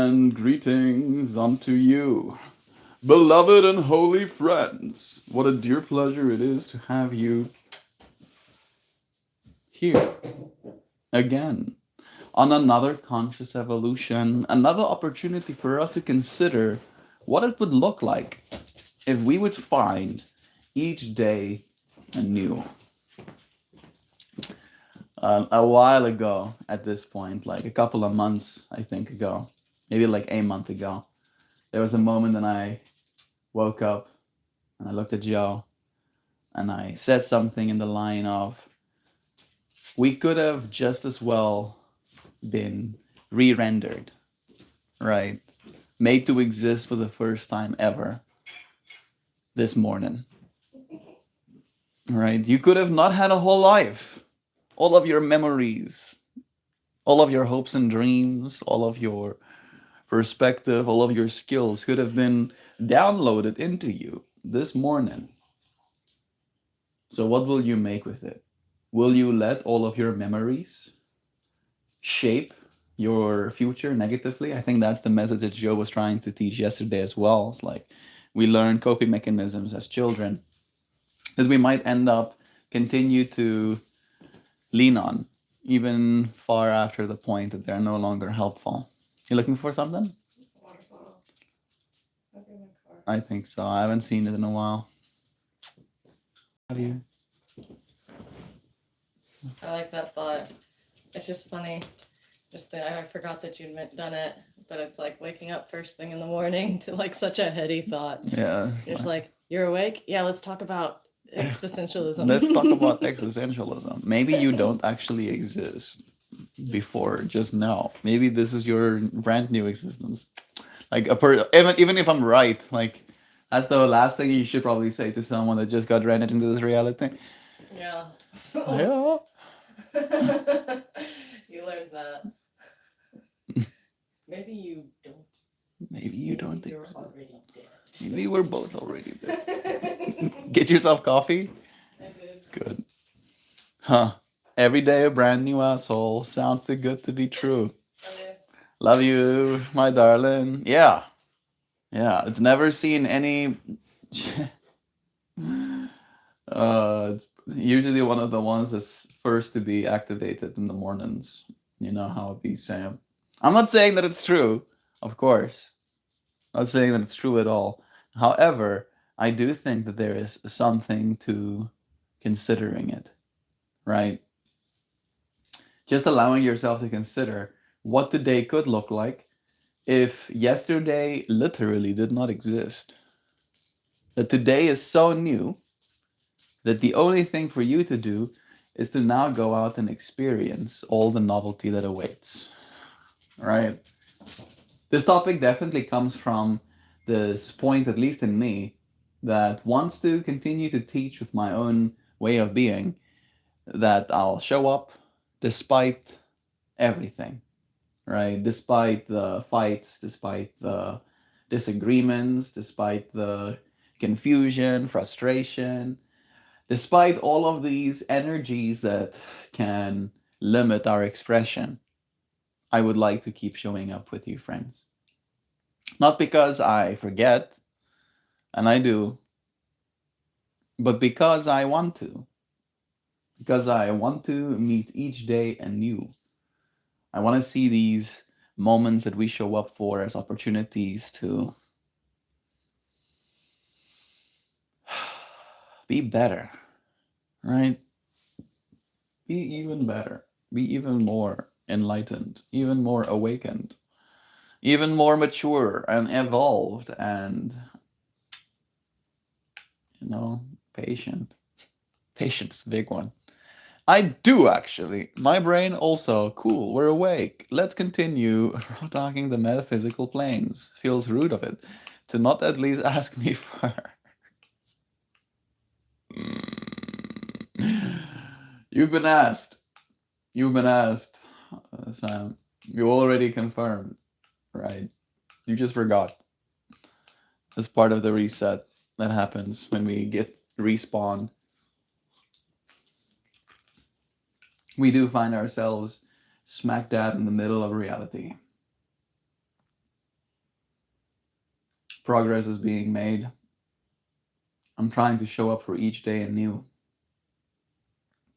And greetings unto you, beloved and holy friends. What a dear pleasure it is to have you here again on another conscious evolution, another opportunity for us to consider what it would look like if we would find each day anew. A while ago, at this point, like a couple of months, I think ago, maybe like a month ago, there was a moment when I woke up and I looked at Joe and I said something in the line of, we could have just as well been re rendered, right? Made to exist for the first time ever this morning, right? You could have not had a whole life. All of your memories, all of your hopes and dreams, all of your perspective, all of your skills could have been downloaded into you this morning. So, what will you make with it? Will you let all of your memories shape your future negatively? I think that's the message that Joe was trying to teach yesterday as well. It's like we learn coping mechanisms as children that we might end up continue to lean on even far after the point that they're no longer helpful. You looking for something? Waterfall. I'll be in my car. I think so. I haven't seen it in a while. Have you? I like that thought. It's just funny. Just that I forgot that you'd done it, but it's like waking up first thing in the morning to like such a heady thought. Yeah. You're just like, you're awake? Yeah, let's talk about existentialism. Let's talk about existentialism. Maybe you don't actually exist before just now. Maybe this is your brand new existence. Like even if I'm right, like that's the last thing you should probably say to someone that just got rendered into this reality. Yeah. Yeah. You learned that. Maybe you don't. Maybe you don't You're exist. already dead. Maybe we're both already dead. Get yourself coffee? I did. Good. Huh. Every day a brand new asshole. Sounds too good to be true. Okay. Love you, my darling. Yeah. Yeah. It's never seen any. It's usually one of the ones that's first to be activated in the mornings. You know how it be, Sam. I'm not saying that it's true, of course. I'm not saying that it's true at all. However, I do think that there is something to considering it, right? Just allowing yourself to consider what the day could look like if yesterday literally did not exist. That today is so new that the only thing for you to do is to now go out and experience all the novelty that awaits, right? This topic definitely comes from this point, at least in me, that wants to continue to teach with my own way of being, that I'll show up despite everything, right? Despite the fights, despite the disagreements, despite the confusion, frustration, despite all of these energies that can limit our expression, I would like to keep showing up with you, friends. Not because I forget, and I do, but because I want to. Because I want to meet each day anew. I want to see these moments that we show up for as opportunities to be better, right? Be even better, be even more enlightened, even more awakened, even more mature and evolved and, patient. Patience, big one. I do actually. My brain also. Cool, we're awake. Let's continue talking the metaphysical planes. Feels rude of it to not at least ask me first. You've been asked. You've been asked, Sam. You already confirmed, right? You just forgot. As part of the reset that happens when we get respawn, we do find ourselves smack dab in the middle of reality. Progress is being made. I'm trying to show up for each day anew.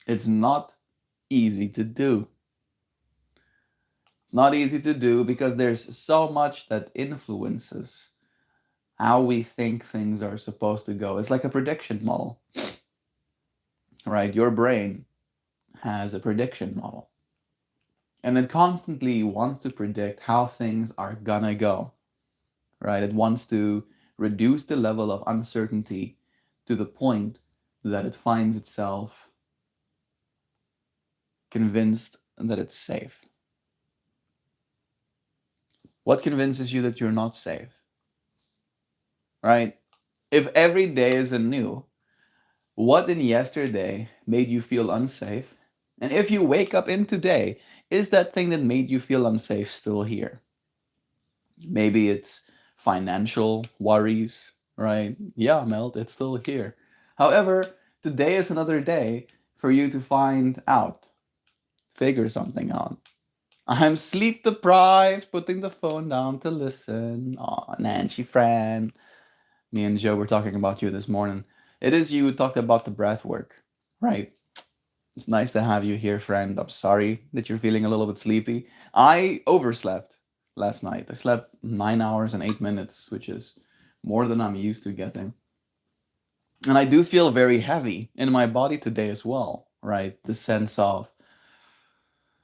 It's not easy to do. It's not easy to do because there's so much that influences how we think things are supposed to go. It's like a prediction model, right? Your brain has a prediction model, and it constantly wants to predict how things are gonna go, right? It wants to reduce the level of uncertainty to the point that it finds itself convinced that it's safe. What convinces you that you're not safe, right? If every day is anew, what in yesterday made you feel unsafe? And if you wake up in today, is that thing that made you feel unsafe still here? Maybe it's financial worries, right? Yeah, Melt, it's still here. However, today is another day for you to find out, figure something out. I'm sleep deprived, putting the phone down to listen. Aw, Nancy friend. Me and Joe were talking about you this morning. It is you who talked about the breath work, right? It's nice to have you here, friend. I'm sorry that you're feeling a little bit sleepy. I overslept last night. I slept 9 hours and 8 minutes, which is more than I'm used to getting. And I do feel very heavy in my body today as well, right? The sense of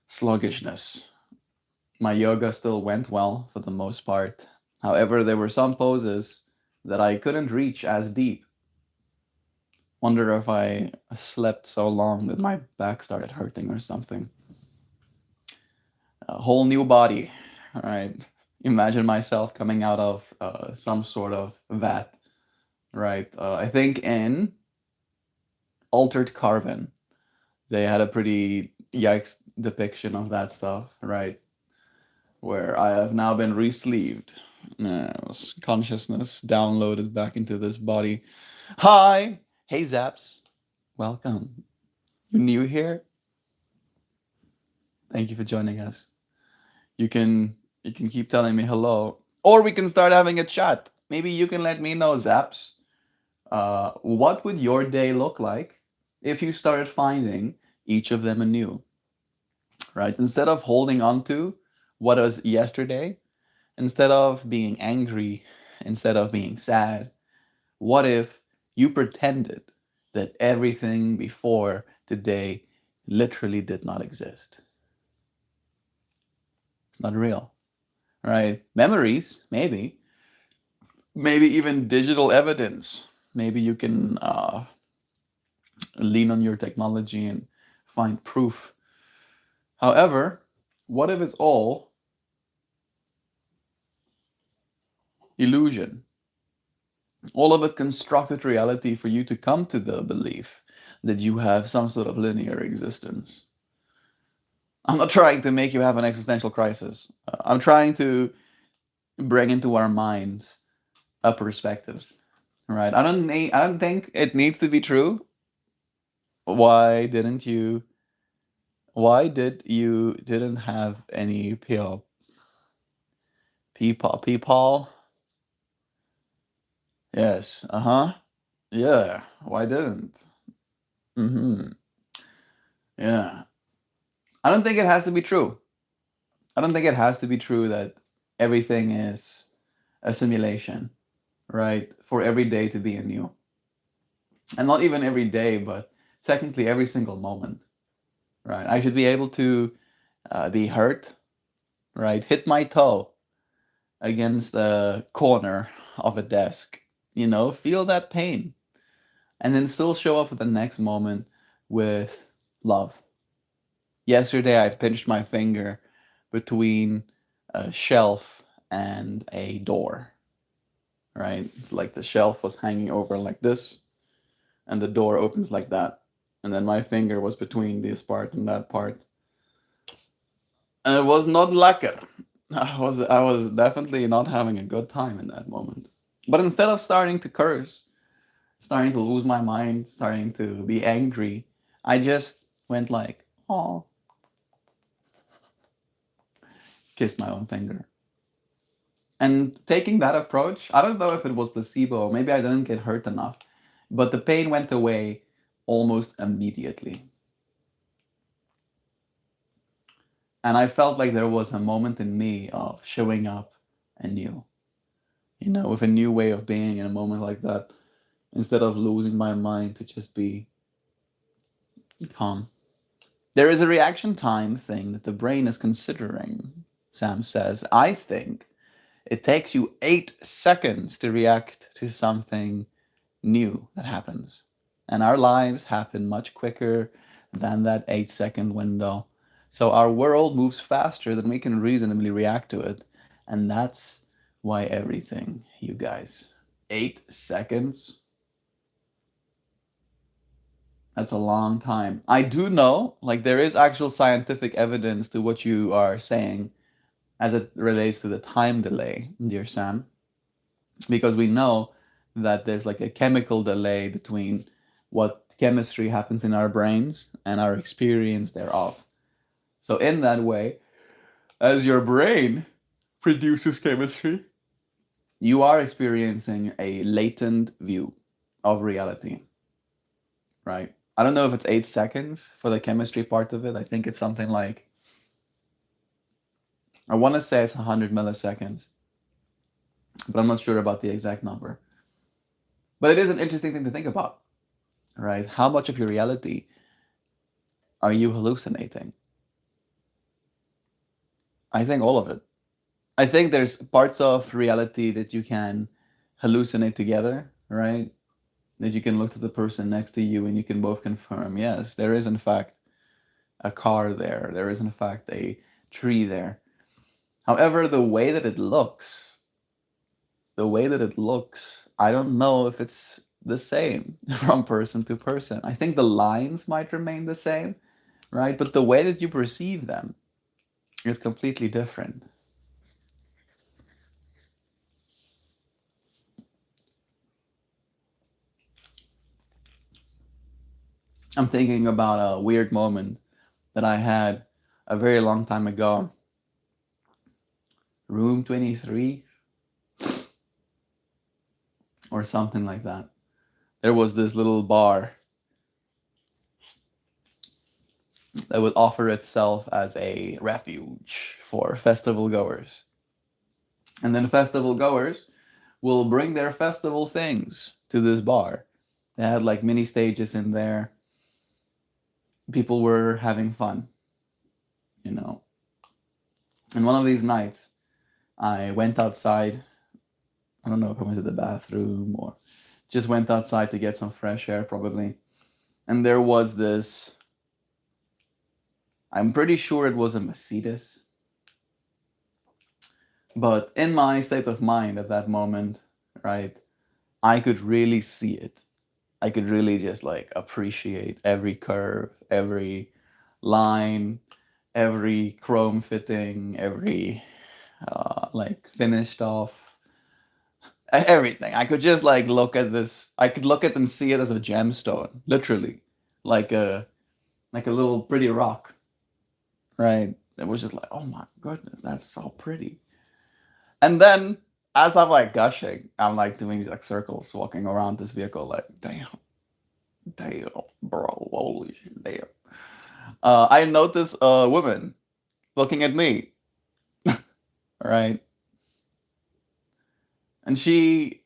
sluggishness. My yoga still went well for the most part. However, there were some poses that I couldn't reach as deep. Wonder if I slept so long that my back started hurting or something. A whole new body, all right? Imagine myself coming out of some sort of vat, right? I think in Altered Carbon, they had a pretty yikes depiction of that stuff, right? Where I have now been re-sleeved. Consciousness downloaded back into this body. Hi! Hey Zaps. Welcome. You new here? Thank you for joining us. You can keep telling me hello. Or we can start having a chat. Maybe you can let me know, Zaps. What would your day look like if you started finding each of them anew? Right? Instead of holding on to what was yesterday, instead of being angry, instead of being sad, what if you pretended that everything before today literally did not exist? It's not real, right? Memories, maybe. Maybe even digital evidence. Maybe you can lean on your technology and find proof. However, what if it's all illusion? All of it constructed reality for you to come to the belief that you have some sort of linear existence. I'm not trying to make you have an existential crisis. I'm trying to bring into our minds a perspective, right? I don't think it needs to be true. Why didn't you? Why did you didn't have any people? Yes. Uh huh. Yeah. Why didn't? Mm-hmm. Yeah. I don't think it has to be true. I don't think it has to be true that everything is a simulation, right? For every day to be anew. And not even every day, but technically every single moment, right? I should be able to be hurt, right? Hit my toe against the corner of a desk, feel that pain, and then still show up for the next moment with love. Yesterday, I pinched my finger between a shelf and a door, right? It's like the shelf was hanging over like this, and the door opens like that. And then my finger was between this part and that part. And it was not lekker. I was definitely not having a good time in that moment. But instead of starting to curse, starting to lose my mind, starting to be angry, I just went like, oh, kissed my own finger. And taking that approach, I don't know if it was placebo, maybe I didn't get hurt enough, but the pain went away almost immediately. And I felt like there was a moment in me of showing up anew, with a new way of being in a moment like that, instead of losing my mind to just be calm. There is a reaction time thing that the brain is considering, Sam says. I think it takes you 8 seconds to react to something new that happens. And our lives happen much quicker than that 8 second window. So our world moves faster than we can reasonably react to it. And that's why everything, you guys. 8 seconds? That's a long time. I do know, like, there is actual scientific evidence to what you are saying as it relates to the time delay, dear Sam, because we know that there's like a chemical delay between what chemistry happens in our brains and our experience thereof. So, in that way, as your brain produces chemistry, you are experiencing a latent view of reality, right? I don't know if it's 8 seconds for the chemistry part of it. I think it's something like, I want to say it's 100 milliseconds, but I'm not sure about the exact number. But it is an interesting thing to think about, right? How much of your reality are you hallucinating? I think all of it. I think there's parts of reality that you can hallucinate together, right? That you can look to the person next to you and you can both confirm, yes, there is in fact a car there. There is in fact a tree there. However, the way that it looks, I don't know if it's the same from person to person. I think the lines might remain the same, right? But the way that you perceive them is completely different. I'm thinking about a weird moment that I had a very long time ago. Room 23 or something like that. There was this little bar that would offer itself as a refuge for festival goers. And then festival goers will bring their festival things to this bar. They had like mini stages in there. People were having fun, you know. And one of these nights, I went outside. I don't know if I went to the bathroom or just went outside to get some fresh air, probably. And there was this, I'm pretty sure it was a Mercedes. But in my state of mind at that moment, right, I could really see it. I could really just like appreciate every curve, every line, every chrome fitting, every like finished off, everything. I could just like look at this. I could look at and see it as a gemstone, literally, like a like a little pretty rock, right? It was just like, oh my goodness, that's so pretty. And then as I'm like gushing, I'm like doing like circles, walking around this vehicle, like damn, damn, bro, holy shit, damn. I noticed a woman looking at me, right? And she,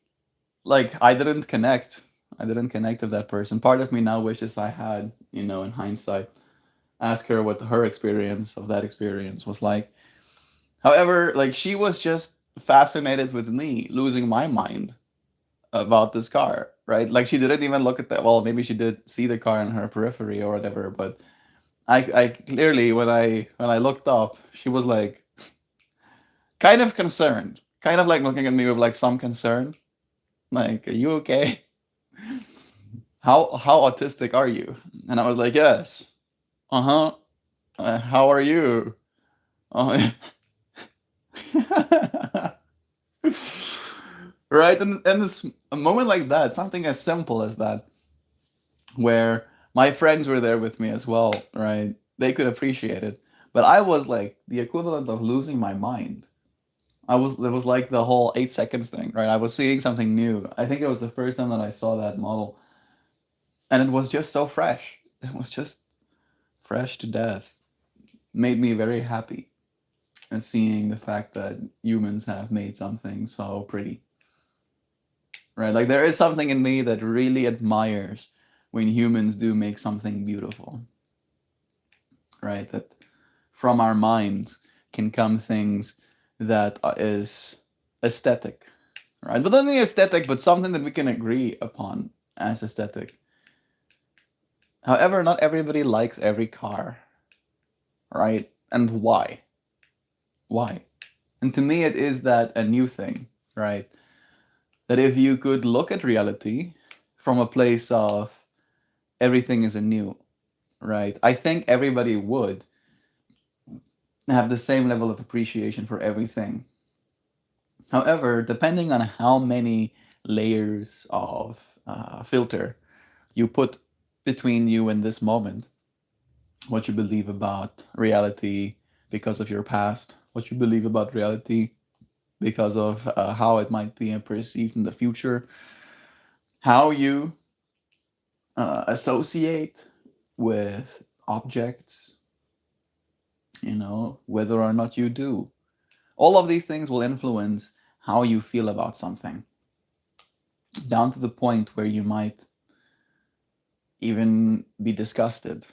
like, I didn't connect. I didn't connect with that person. Part of me now wishes I had, in hindsight, ask her what her experience of that experience was like. However, like, she was just fascinated with me losing my mind about this car, right? Like, she didn't even look at that. Well, maybe she did see the car in her periphery or whatever, but I clearly, when I looked up, she was like kind of concerned, kind of like looking at me with like some concern, like, "Are you okay? How autistic are you?" And I was like, "Yes, uh-huh. How are you?" Oh, right, and this a moment like that, something as simple as that, where my friends were there with me as well, right? They could appreciate it, but I was like the equivalent of losing my mind. It was like the whole 8 seconds thing, right? I was seeing something new. I think it was the first time that I saw that model, and it was just so fresh. It was just fresh to death. Made me very happy, and seeing the fact that humans have made something so pretty, right? Like there is something in me that really admires when humans do make something beautiful, right? That from our minds can come things that is aesthetic, right? But not only aesthetic, but something that we can agree upon as aesthetic. However, not everybody likes every car, right? And why? Why? And to me, it is that a new thing, right? That if you could look at reality from a place of everything is anew, right? I think everybody would have the same level of appreciation for everything. However, depending on how many layers of filter you put between you and this moment, what you believe about reality because of your past, what you believe about reality because of how it might be perceived in the future, how you associate with objects, whether or not you do. All of these things will influence how you feel about something, down to the point where you might even be disgusted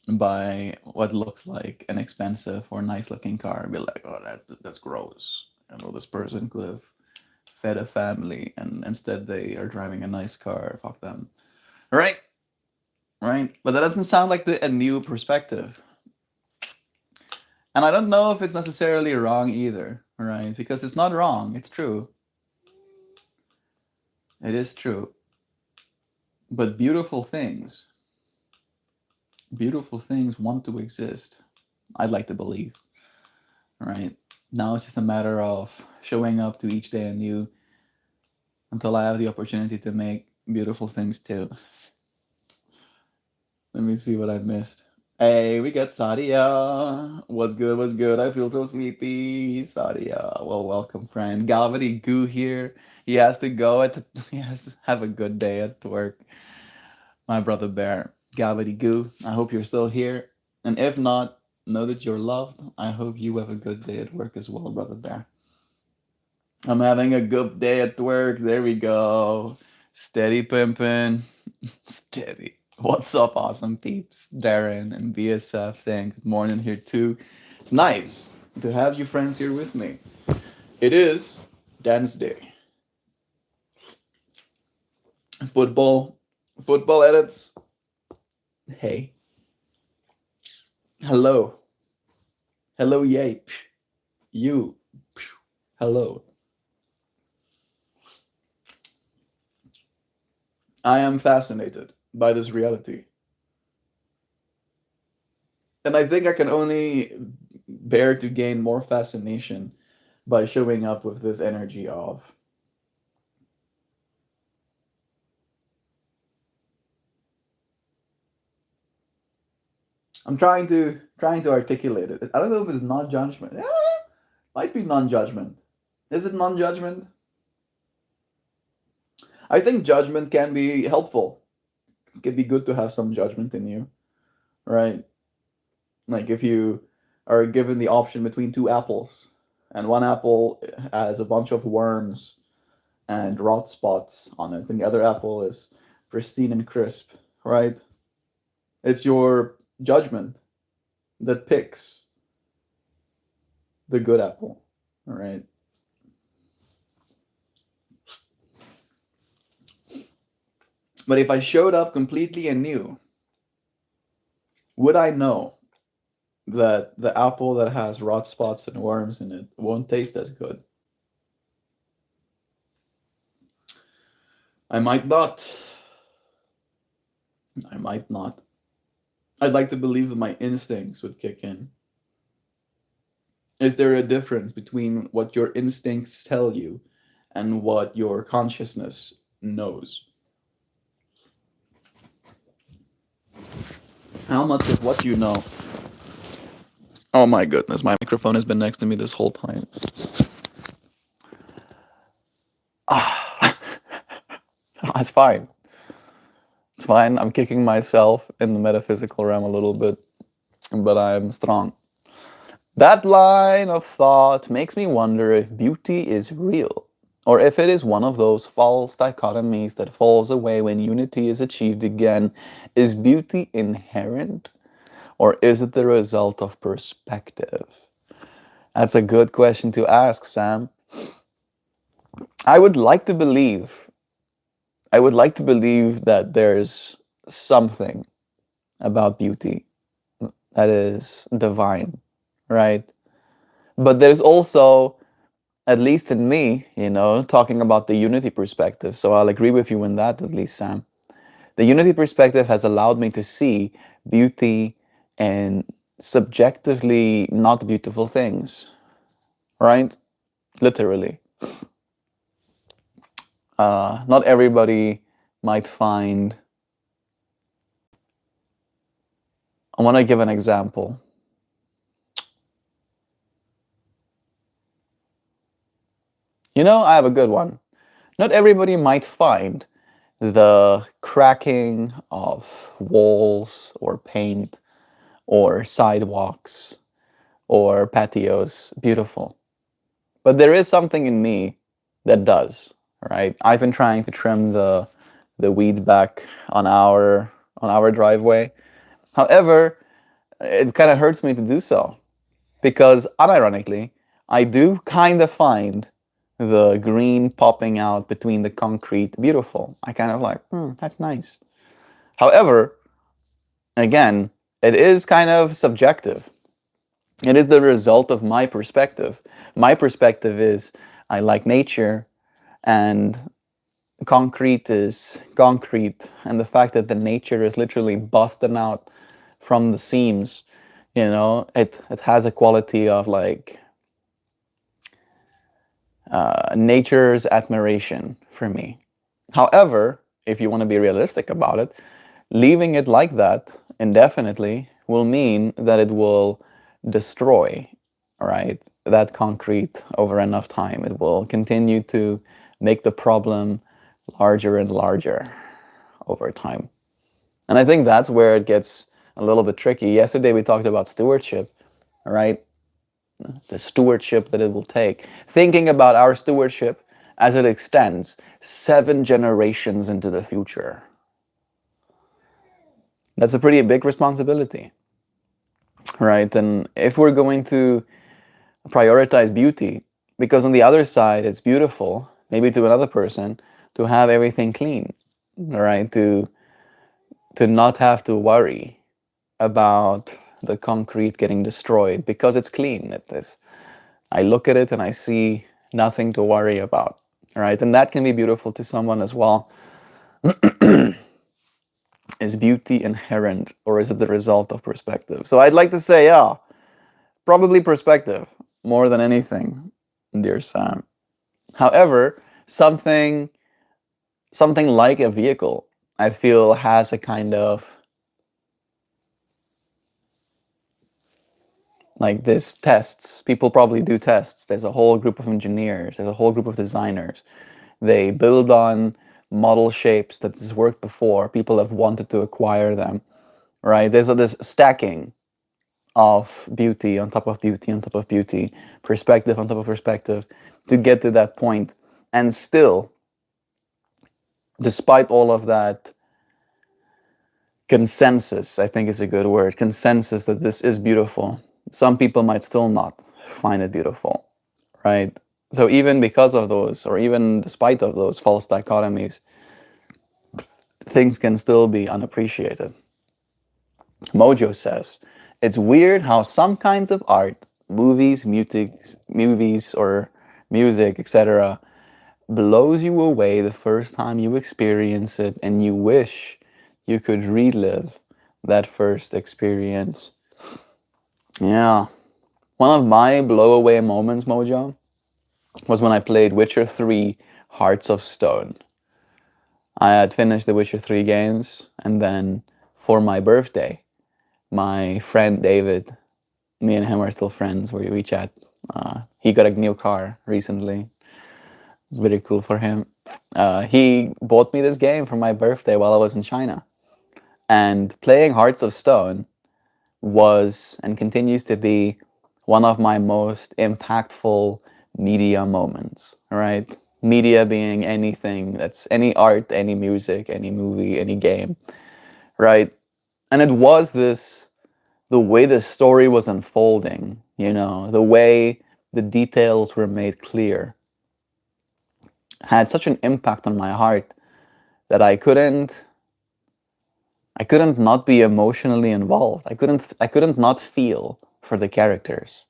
by what looks like an expensive or nice looking car and be like, oh, that's gross. This person could have fed a family and instead they are driving a nice car. Fuck them. Right? Right? But that doesn't sound like a new perspective. And I don't know if it's necessarily wrong either, right? Because it's not wrong. It's true. It is true. But beautiful things want to exist. I'd like to believe. Right? Now it's just a matter of showing up to each day anew until I have the opportunity to make beautiful things too. Let me see what I missed. Hey, we got Sadia. What's good? What's good? I feel so sleepy. Sadia. Well, welcome, friend. Gavity Goo here. He has to go he has to have a good day at work. My brother Bear. Gavity Goo. I hope you're still here. And if not, know that you're loved. I hope you have a good day at work as well, brother Bear. I'm having a good day at work. There we go. Steady pimpin'. Steady. What's up, awesome peeps? Darren and BSF saying good morning here too. It's nice to have you friends here with me. It is dance day. Football edits. Hey. Hello. Hello, yay. You. Hello. I am fascinated by this reality. And I think I can only bear to gain more fascination by showing up with this energy of I'm trying to articulate it. I don't know if it's non-judgment. Yeah, might be non-judgment. Is it non-judgment? I think judgment can be helpful. It can be good to have some judgment in you, right? Like if you are given the option between two apples, and one apple has a bunch of worms and rot spots on it, and the other apple is pristine and crisp, right? It's your judgment that picks the good apple, all right? But if I showed up completely anew, would I know that the apple that has rot spots and worms in it won't taste as good? I might not. I might not. I'd like to believe that my instincts would kick in. Is there a difference between what your instincts tell you and what your consciousness knows? How much of what you know? Oh my goodness, my microphone has been next to me this whole time. It's fine. It's fine. I'm kicking myself in the metaphysical realm a little bit, but I'm strong. That line of thought makes me wonder if beauty is real, or if it is one of those false dichotomies that falls away when unity is achieved again. Is beauty inherent, or is it the result of perspective? That's a good question to ask, Sam. I would like to believe, I would like to believe that there's something about beauty that is divine, right? But there's also, at least in me, talking about the unity perspective. So I'll agree with you in that, at least, Sam. The unity perspective has allowed me to see beauty in subjectively not beautiful things, right? Literally. Not everybody might find. I want to give an example. I have a good one. Not everybody might find the cracking of walls or paint or sidewalks or patios beautiful. But there is something in me that does, right? I've been trying to trim the weeds back on our driveway. However, it kind of hurts me to do so because unironically, I do kind of find the green popping out between the concrete beautiful. I kind of like, that's nice. However, again, it is kind of subjective. It is the result of my perspective. My perspective is I like nature, and concrete is concrete, and the fact that the nature is literally busting out from the seams, it has a quality of like nature's admiration for me. However, if you want to be realistic about it, leaving it like that indefinitely will mean that it will destroy, right, that concrete over enough time. It will continue to make the problem larger and larger over time. And I think that's where it gets a little bit tricky. Yesterday we talked about stewardship, right? The stewardship that it will take. Thinking about our stewardship as it extends 7 generations into the future. That's a pretty big responsibility, right? And if we're going to prioritize beauty, because on the other side it's beautiful, maybe to another person, to have everything clean, right? To not have to worry about the concrete getting destroyed because it's clean. I look at it and I see nothing to worry about, right? And that can be beautiful to someone as well. Is beauty inherent, or is it the result of perspective? So I'd like to say, yeah, probably perspective more than anything, dear Sam. However, something like a vehicle, I feel, has a kind of like this tests. People probably do tests. There's a whole group of engineers. There's a whole group of designers. They build on model shapes that has worked before. People have wanted to acquire them, right? There's this stacking of beauty on top of beauty on top of beauty, perspective on top of perspective, to get to that point. And still, despite all of that consensus, I think is a good word, consensus that this is beautiful, some people might still not find it beautiful, right? So even because of those, or even despite of those false dichotomies, things can still be unappreciated. Mojo says, it's weird how some kinds of art, movies, or music, etc., blows you away the first time you experience it, and you wish you could relive that first experience. Yeah. One of my blow away moments, Mojo, was when I played Witcher 3 Hearts of Stone. I had finished the Witcher 3 games, and then for my birthday, my friend David, me and him are still friends, we chat. He got a new car recently. Very cool for him. He bought me this game for my birthday while I was in China. And playing Hearts of Stone was and continues to be one of my most impactful media moments, right? Media being anything that's any art, any music, any movie, any game, right? And it was this the way the story was unfolding, the way the details were made clear had such an impact on my heart that I couldn't not be emotionally involved. I couldn't not feel for the characters,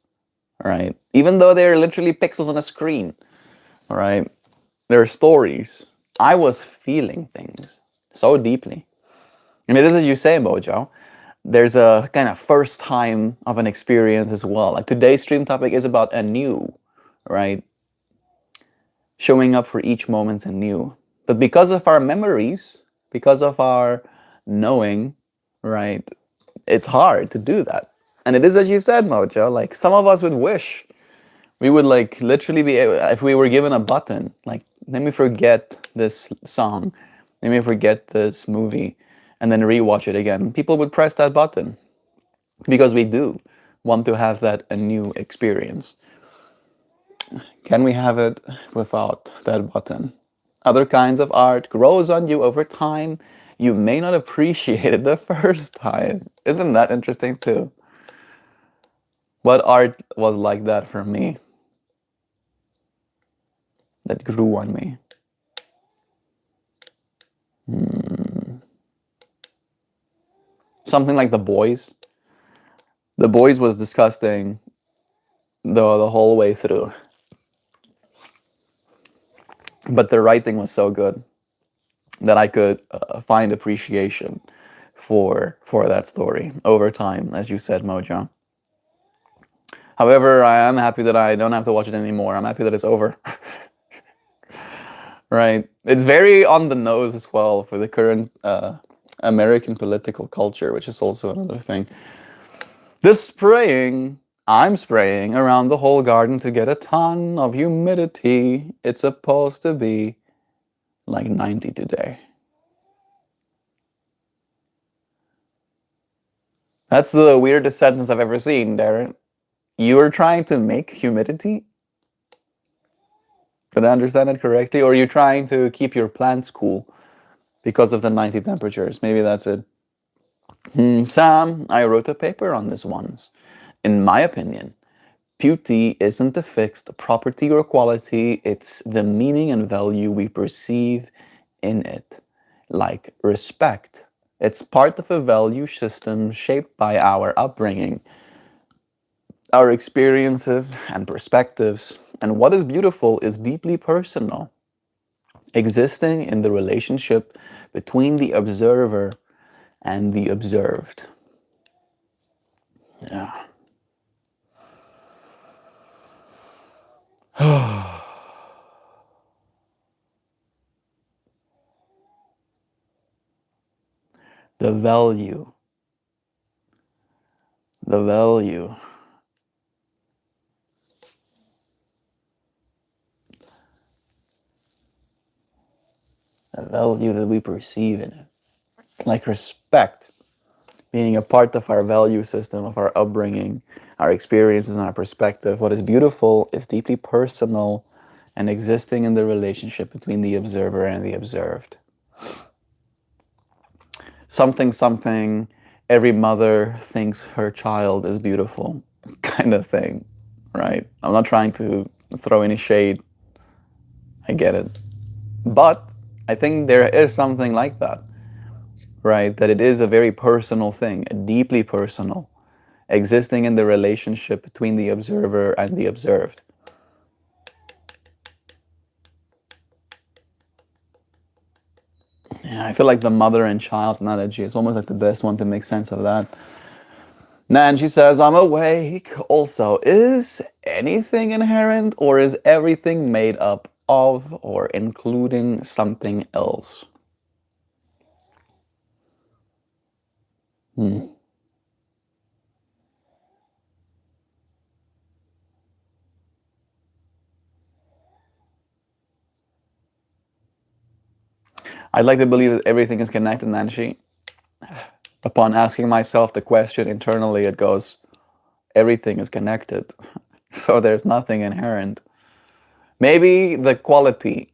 right? Even though they're literally pixels on a screen, right? They're stories. I was feeling things so deeply. And it is as you say, Mojo. There's a kind of first time of an experience as well. Like today's stream topic is about anew, right? Showing up for each moment anew. But because of our memories, because of our knowing, right, it's hard to do that. And it is as you said, Mojo, like some of us would wish we would like literally be able, if we were given a button, like let me forget this song, let me forget this movie, and then rewatch it again. People would press that button because we do want to have that a new experience. Can we have it without that button? Other kinds of art grows on you over time. You may not appreciate it the first time. Isn't that interesting too? What art was like that for me, that grew on me? Something like The Boys. The Boys was disgusting the whole way through. But the writing was so good that I could find appreciation for that story over time, as you said, Mojo. However, I am happy that I don't have to watch it anymore. I'm happy that it's over. Right? It's very on the nose as well for the current American political culture, which is also another thing. I'm spraying around the whole garden to get a ton of humidity. It's supposed to be like 90 today. That's the weirdest sentence I've ever seen, Darren. You are trying to make humidity? Did I understand it correctly? Or are you trying to keep your plants cool because of the 90 temperatures? Maybe that's it. Sam, I wrote a paper on this once. In my opinion, beauty isn't a fixed property or quality, it's the meaning and value we perceive in it. Like respect. It's part of a value system shaped by our upbringing, our experiences and perspectives. And what is beautiful is deeply personal, existing in the relationship between the observer and the observed. Yeah. The value. The value. The value that we perceive in it. Like respect being a part of our value system, of our upbringing, our experiences, and our perspective. What is beautiful is deeply personal and existing in the relationship between the observer and the observed. Something, every mother thinks her child is beautiful, kind of thing, right? I'm not trying to throw any shade. I get it. But I think there is something like that, right? That it is a very personal thing, deeply personal, existing in the relationship between the observer and the observed. Yeah, I feel like the mother and child analogy is almost like the best one to make sense of that. Nancy says, I'm awake. Also, is anything inherent or is everything made up of or including something else? Hmm. I'd like to believe that everything is connected, Nancy. Upon asking myself the question internally, it goes, everything is connected. So there's nothing inherent. Maybe the quality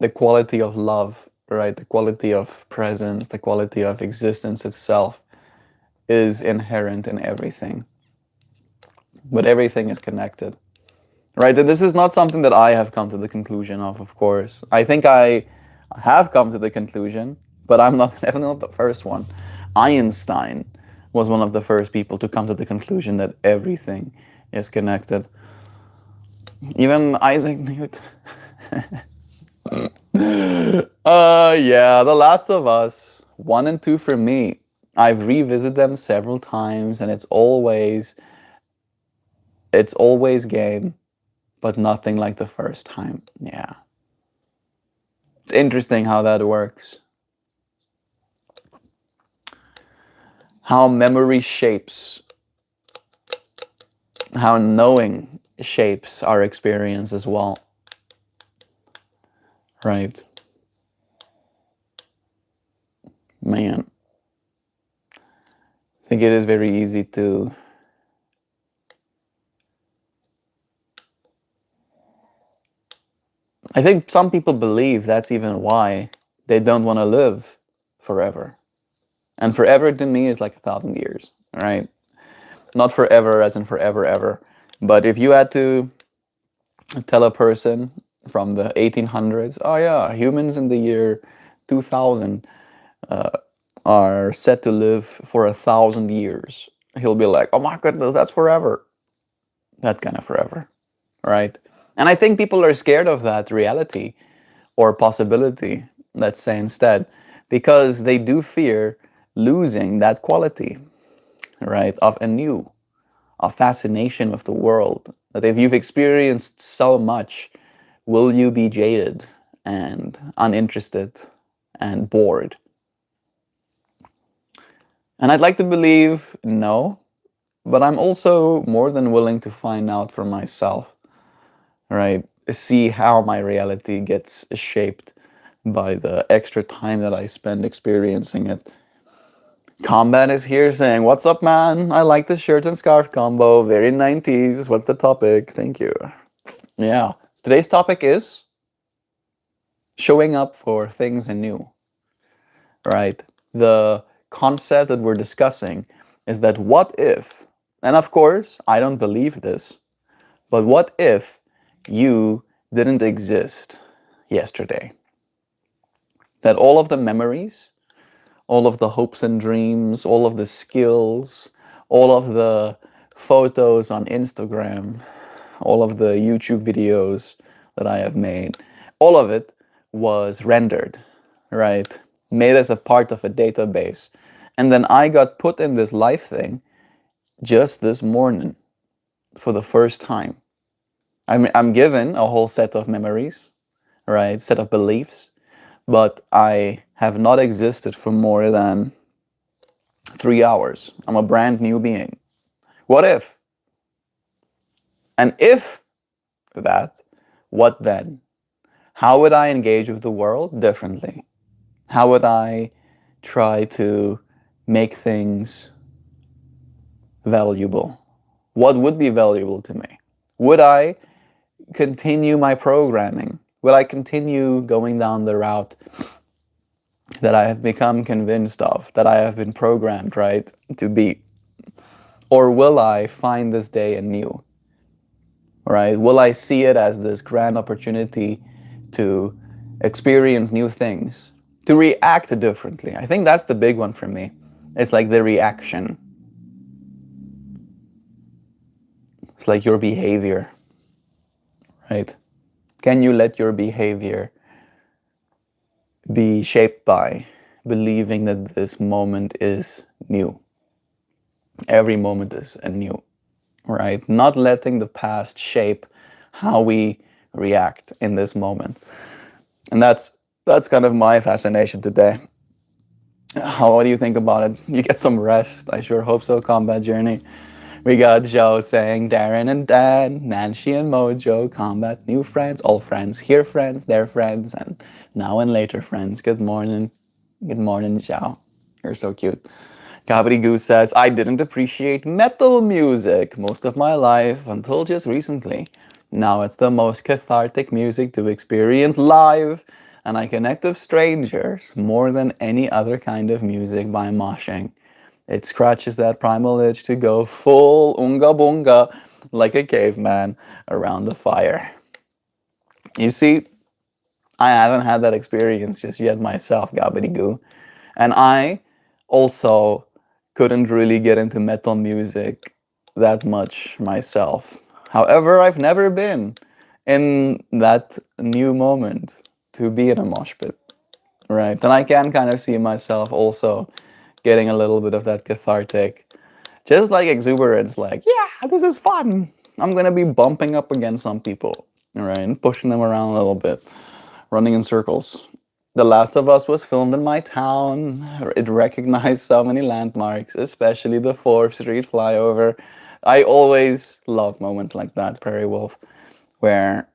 of love, right? The quality of presence, the quality of existence itself is inherent in everything. But everything is connected, right? And this is not something that I have come to the conclusion of course. I think I have come to the conclusion, but I'm not definitely not the first one. Einstein was one of the first people to come to the conclusion that everything is connected. Even Isaac Newton. Yeah, The Last of Us 1 and 2 for me. I've revisited them several times, and it's always game, but nothing like the first time. Yeah. It's interesting how that works. How memory shapes, how knowing shapes our experience as well. Right? Man. I think it is very easy to I think some people believe that's even why they don't want to live forever. And forever to me is like 1,000 years, right? Not forever as in forever ever. But if you had to tell a person from the 1800s, oh yeah, humans in the year 2000 are set to live for 1,000 years, he'll be like, oh my goodness, that's forever. That kind of forever, right? And I think people are scared of that reality or possibility, let's say instead, because they do fear losing that quality, right, of anew, of fascination with the world. That if you've experienced so much, will you be jaded and uninterested and bored? And I'd like to believe no, but I'm also more than willing to find out for myself, right? See how my reality gets shaped by the extra time that I spend experiencing it. Combat is here saying, what's up, man? I like the shirt and scarf combo. Very 90s. What's the topic? Thank you. Yeah. Today's topic is showing up for things anew, right? The concept that we're discussing is that what if, and of course, I don't believe this, but what if you didn't exist yesterday? That all of the memories, all of the hopes and dreams, all of the skills, all of the photos on Instagram, all of the YouTube videos that I have made, all of it was rendered, right? Made as a part of a database. And then I got put in this life thing just this morning for the first time. I'm given a whole set of memories, right? Set of beliefs, but I have not existed for more than 3 hours. I'm a brand new being. What if? And if that, what then? How would I engage with the world differently? How would I try to make things valuable? What would be valuable to me? Would I continue my programming? Will I continue going down the route that I have become convinced of, that I have been programmed, right, to be? Or will I find this day anew, right? Will I see it as this grand opportunity to experience new things, to react differently? I think that's the big one for me. It's like the reaction. It's like your behavior, right? Can you let your behavior be shaped by believing that this moment is new? Every moment is anew, right? Not letting the past shape how we react in this moment. And that's kind of my fascination today. What do you think about it? You get some rest. I sure hope so, Combat Journey. We got Joe saying Darren and Dan, Nancy and Mojo, combat new friends, all friends, here friends, there friends, and now and later friends. Good morning. Good morning, Joe. You're so cute. Gabby Goo says, I didn't appreciate metal music most of my life until just recently. Now it's the most cathartic music to experience live, and I connect with strangers more than any other kind of music by moshing. It scratches that primal itch to go full unga bunga like a caveman around the fire. You see, I haven't had that experience just yet myself, Gabbity Goo. And I also couldn't really get into metal music that much myself. However, I've never been in that new moment to be in a mosh pit, right? And I can kind of see myself also getting a little bit of that cathartic, just like exuberance, like, yeah, this is fun. I'm gonna be bumping up against some people, right? And pushing them around a little bit, running in circles. The Last of Us was filmed in my town. It recognized so many landmarks, especially the 4th Street flyover. I always love moments like that, Prairie Wolf, where,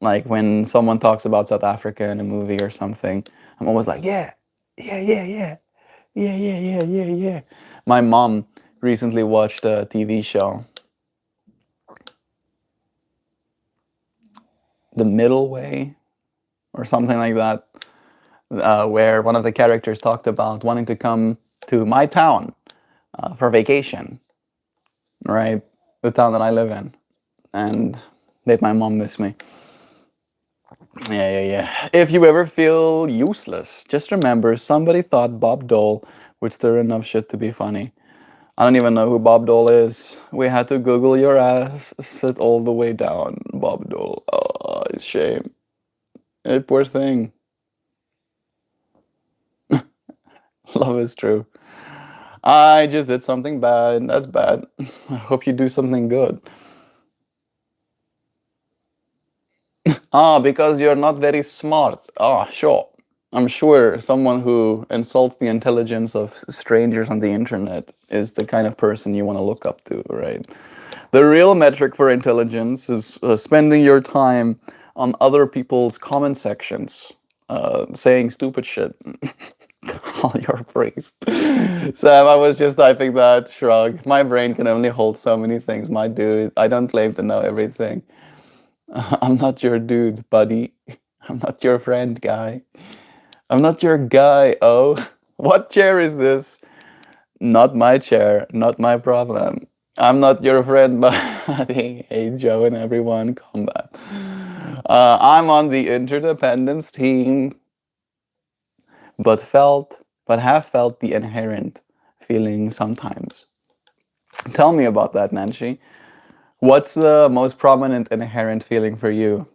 like, when someone talks about South Africa in a movie or something, I'm always like, yeah, yeah, yeah, yeah, yeah, yeah, yeah, yeah, yeah. My mom recently watched a TV show, The Middle Way, or something like that, where one of the characters talked about wanting to come to my town for vacation, right? The town that I live in. And made my mom miss me. Yeah, yeah, yeah. If you ever feel useless, just remember somebody thought Bob Dole would stir enough shit to be funny. I don't even know who Bob Dole is. We had to Google your ass, sit all the way down. Bob Dole. Oh, it's shame. Hey, poor thing. Love is true. I just did something bad. That's bad. I hope you do something good. Ah, because you're not very smart. Ah, sure. I'm sure someone who insults the intelligence of strangers on the internet is the kind of person you want to look up to, right? The real metric for intelligence is spending your time on other people's comment sections, saying stupid shit. All your praise. Sam, I was just typing that. Shrug. My brain can only hold so many things, my dude. I don't claim to know everything. I'm not your dude, buddy. I'm not your friend, guy. I'm not your guy. Oh, what chair is this? Not my chair, not my problem. I'm not your friend, buddy. Hey, Joe and everyone, come back. I'm on the interdependence team, but have felt the inherent feeling sometimes. Tell me about that, Nancy. What's the most prominent inherent feeling for you?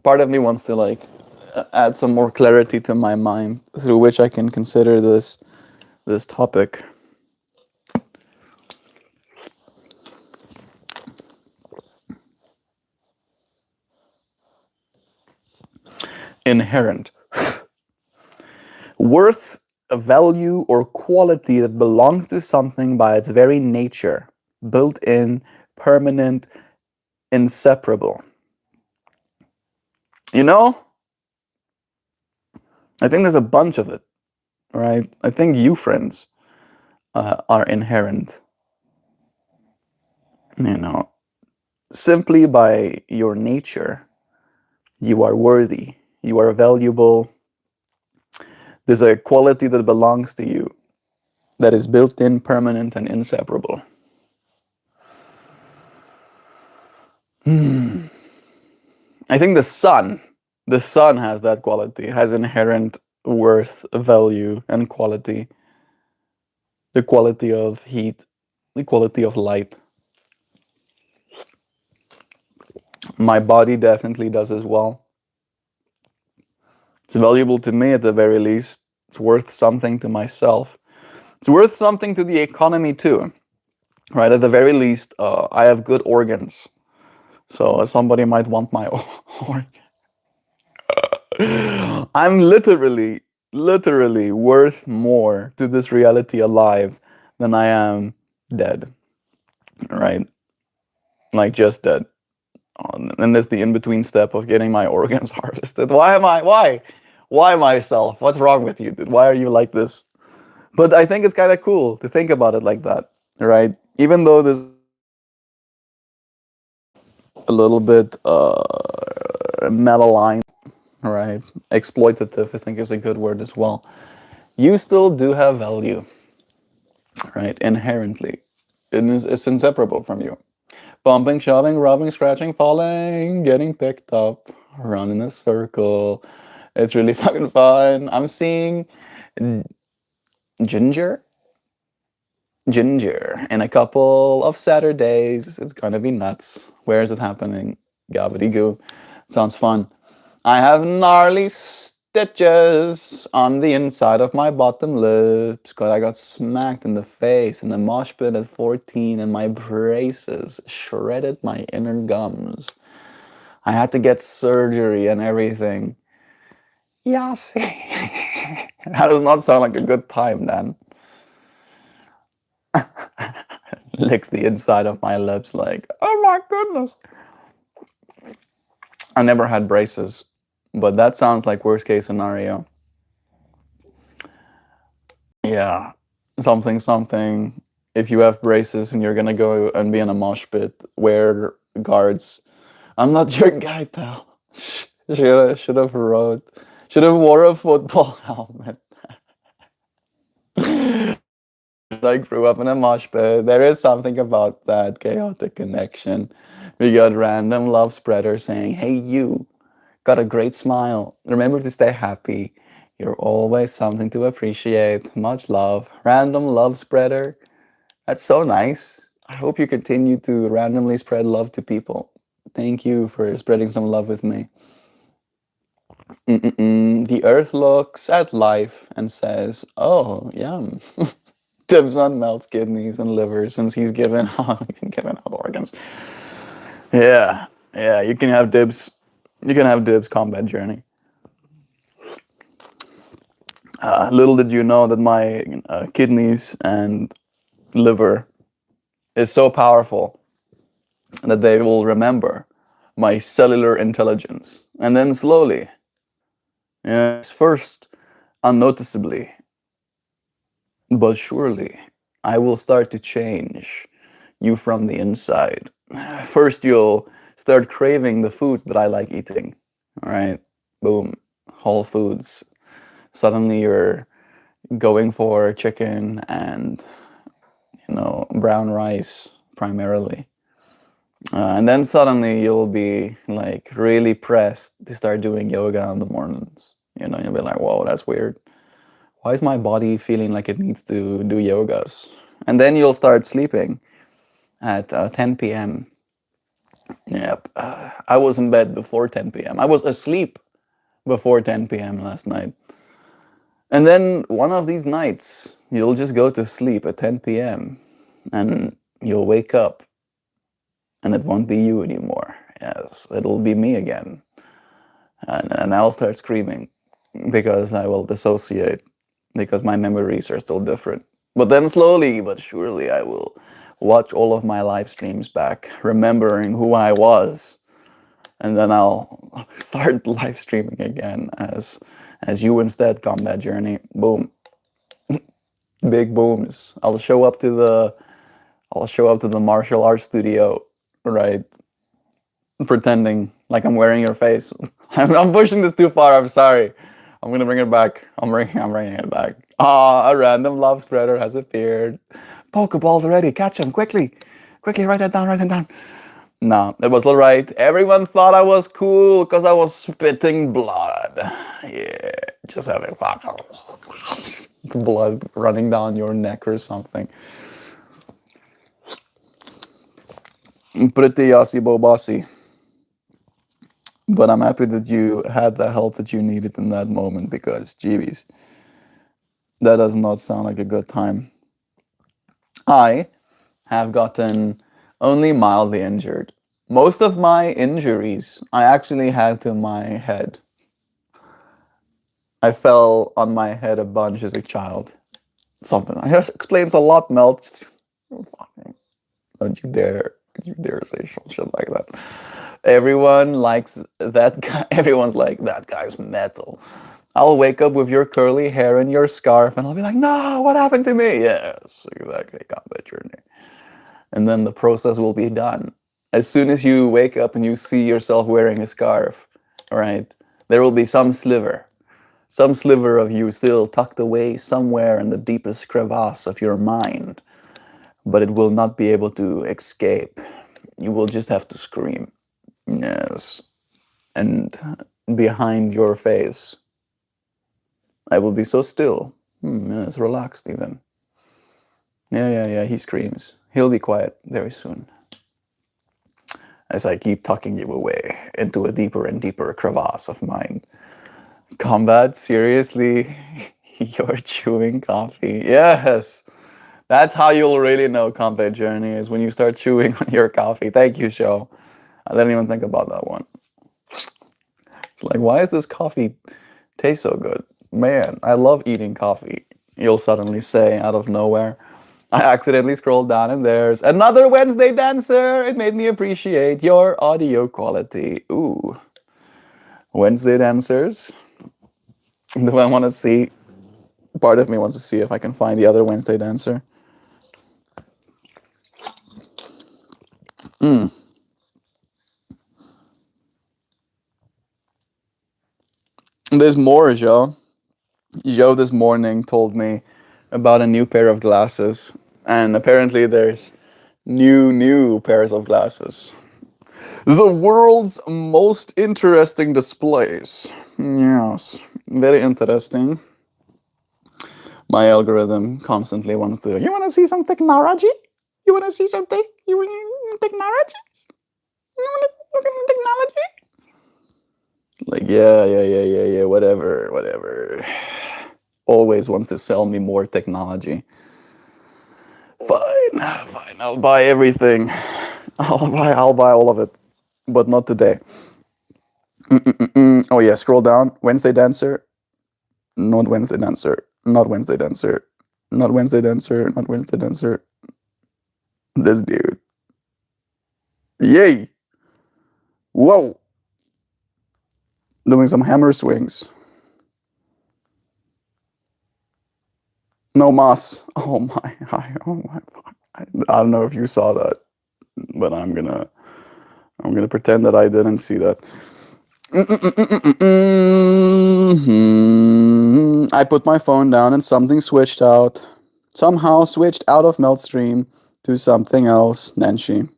Part of me wants to like add some more clarity to my mind through which I can consider this topic. Inherent. Worth, a value or quality that belongs to something by its very nature, built in, permanent, inseparable. You know, I think there's a bunch of it, right? I think you friends are inherent. You know, simply by your nature, you are worthy, you are valuable. There's a quality that belongs to you that is built in, permanent, and inseparable. I think the sun has that quality, has inherent worth, value, and quality. The quality of heat, the quality of light. My body definitely does as well. It's valuable to me at the very least. It's worth something to myself. It's worth something to the economy too, right? At the very least, I have good organs. So somebody might want my organ. I'm literally worth more to this reality alive than I am dead, right? Like just dead. And that's the in-between step of getting my organs harvested. Why myself? What's wrong with you, dude? Why are you like this? But I think it's kind of cool to think about it like that, right? Even though this a little bit malign, right? Exploitative, I think is a good word as well. You still do have value, right? Inherently, it's inseparable from you. Bumping, shoving, rubbing, scratching, falling, getting picked up, run in a circle. It's really fucking fun. I'm seeing Ginger, Ginger in a couple of Saturdays. It's gonna be nuts. Where is it happening? Gobbity sounds fun. I have gnarly stitches on the inside of my bottom lips because I got smacked in the face in the mosh pit at 14 and my braces shredded my inner gums. I had to get surgery and everything. Yes. That does not sound like a good time, Dan. Licks the inside of my lips like, oh my goodness. I never had braces, but that sounds like worst case scenario. Yeah, something. If you have braces and you're gonna go and be in a mosh pit, wear guards. I'm not your guy, pal. Should have wore a football helmet. I grew up in a mosh pit. There is something about that chaotic connection. We got random love spreaders saying, "Hey, you got a great smile. Remember to stay happy. You're always something to appreciate. Much love." Random love spreader. That's so nice. I hope you continue to randomly spread love to people. Thank you for spreading some love with me. The earth looks at life and says, "Oh, yum." Dibs on Melt's kidneys and liver since he's given given out organs. Yeah, yeah, you can have dibs. You can have dibs combat journey. Little did you know that my kidneys and liver is so powerful that they will remember my cellular intelligence. And then slowly, yes, first unnoticeably, but surely, I will start to change you from the inside. First, you'll start craving the foods that I like eating. All right, boom, whole foods. Suddenly, you're going for chicken and brown rice primarily. And then suddenly you'll be like really pressed to start doing yoga in the mornings. You'll be like, whoa, that's weird. Why is my body feeling like it needs to do yogas? And then you'll start sleeping at 10 p.m. Yep. I was in bed before 10 p.m. I was asleep before 10 p.m. last night. And then one of these nights, you'll just go to sleep at 10 p.m. and you'll wake up and it won't be you anymore. Yes, it'll be me again. And I'll start screaming because I will dissociate because my memories are still different. But then slowly but surely I will watch all of my live streams back, remembering who I was. And then I'll start live streaming again as you instead, combat journey. Boom. Big booms. I'll show up to the martial arts studio, right? Pretending like I'm wearing your face. I'm pushing this too far. I'm sorry. I'm gonna bring it back. I'm bringing it back. Ah, a random love spreader has appeared. Pokeballs already. Catch them quickly. Quickly, write that down. Write that down. No, it was all right. Everyone thought I was cool because I was spitting blood. Yeah, just having blood running down your neck or something. Pretty yassi bossy. But I'm happy that you had the help that you needed in that moment because, jeebies, that does not sound like a good time. I have gotten only mildly injured. Most of my injuries I actually had to my head. I fell on my head a bunch as a child. Something. That explains a lot, Melt. Fucking, don't you dare. Don't you dare say shit like that. Everyone likes that guy. Everyone's like, that guy's metal. I'll wake up with your curly hair and your scarf, and I'll be like, no, what happened to me? Yes, exactly. Combat journey. And then the process will be done. As soon as you wake up and you see yourself wearing a scarf, right, there will be some sliver of you still tucked away somewhere in the deepest crevasse of your mind, but it will not be able to escape. You will just have to scream. Yes. And behind your face, I will be so still. Yes, relaxed even. Yeah, he screams. He'll be quiet very soon. As I keep tucking you away into a deeper and deeper crevasse of mine. Combat, seriously? You're chewing coffee? Yes! That's how you'll really know combat journey, is when you start chewing on your coffee. Thank you, show. I didn't even think about that one. It's like, why is this coffee taste so good? Man, I love eating coffee. You'll suddenly say out of nowhere. I accidentally scrolled down and there's another Wednesday dancer. It made me appreciate your audio quality. Ooh. Wednesday dancers. Do I want to see? Part of me wants to see if I can find the other Wednesday dancer. There's more, Joe. Joe this morning told me about a new pair of glasses. And apparently there's new pairs of glasses. The world's most interesting displays. Yes, very interesting. My algorithm constantly wants to, you want to see some technology? You want to see something? You want technologies? You want to look at technology? Like, yeah, whatever. Always wants to sell me more technology. Fine, I'll buy everything. I'll buy all of it, but not today. Oh yeah, scroll down. Wednesday dancer, not Wednesday dancer, not Wednesday dancer, not Wednesday dancer, not Wednesday dancer. This dude. Yay! Whoa! Doing some hammer swings. No mas. Oh my! I don't know if you saw that, but I'm gonna pretend that I didn't see that. I put my phone down and something switched out. Somehow switched out of Meltstream to something else. Nancy.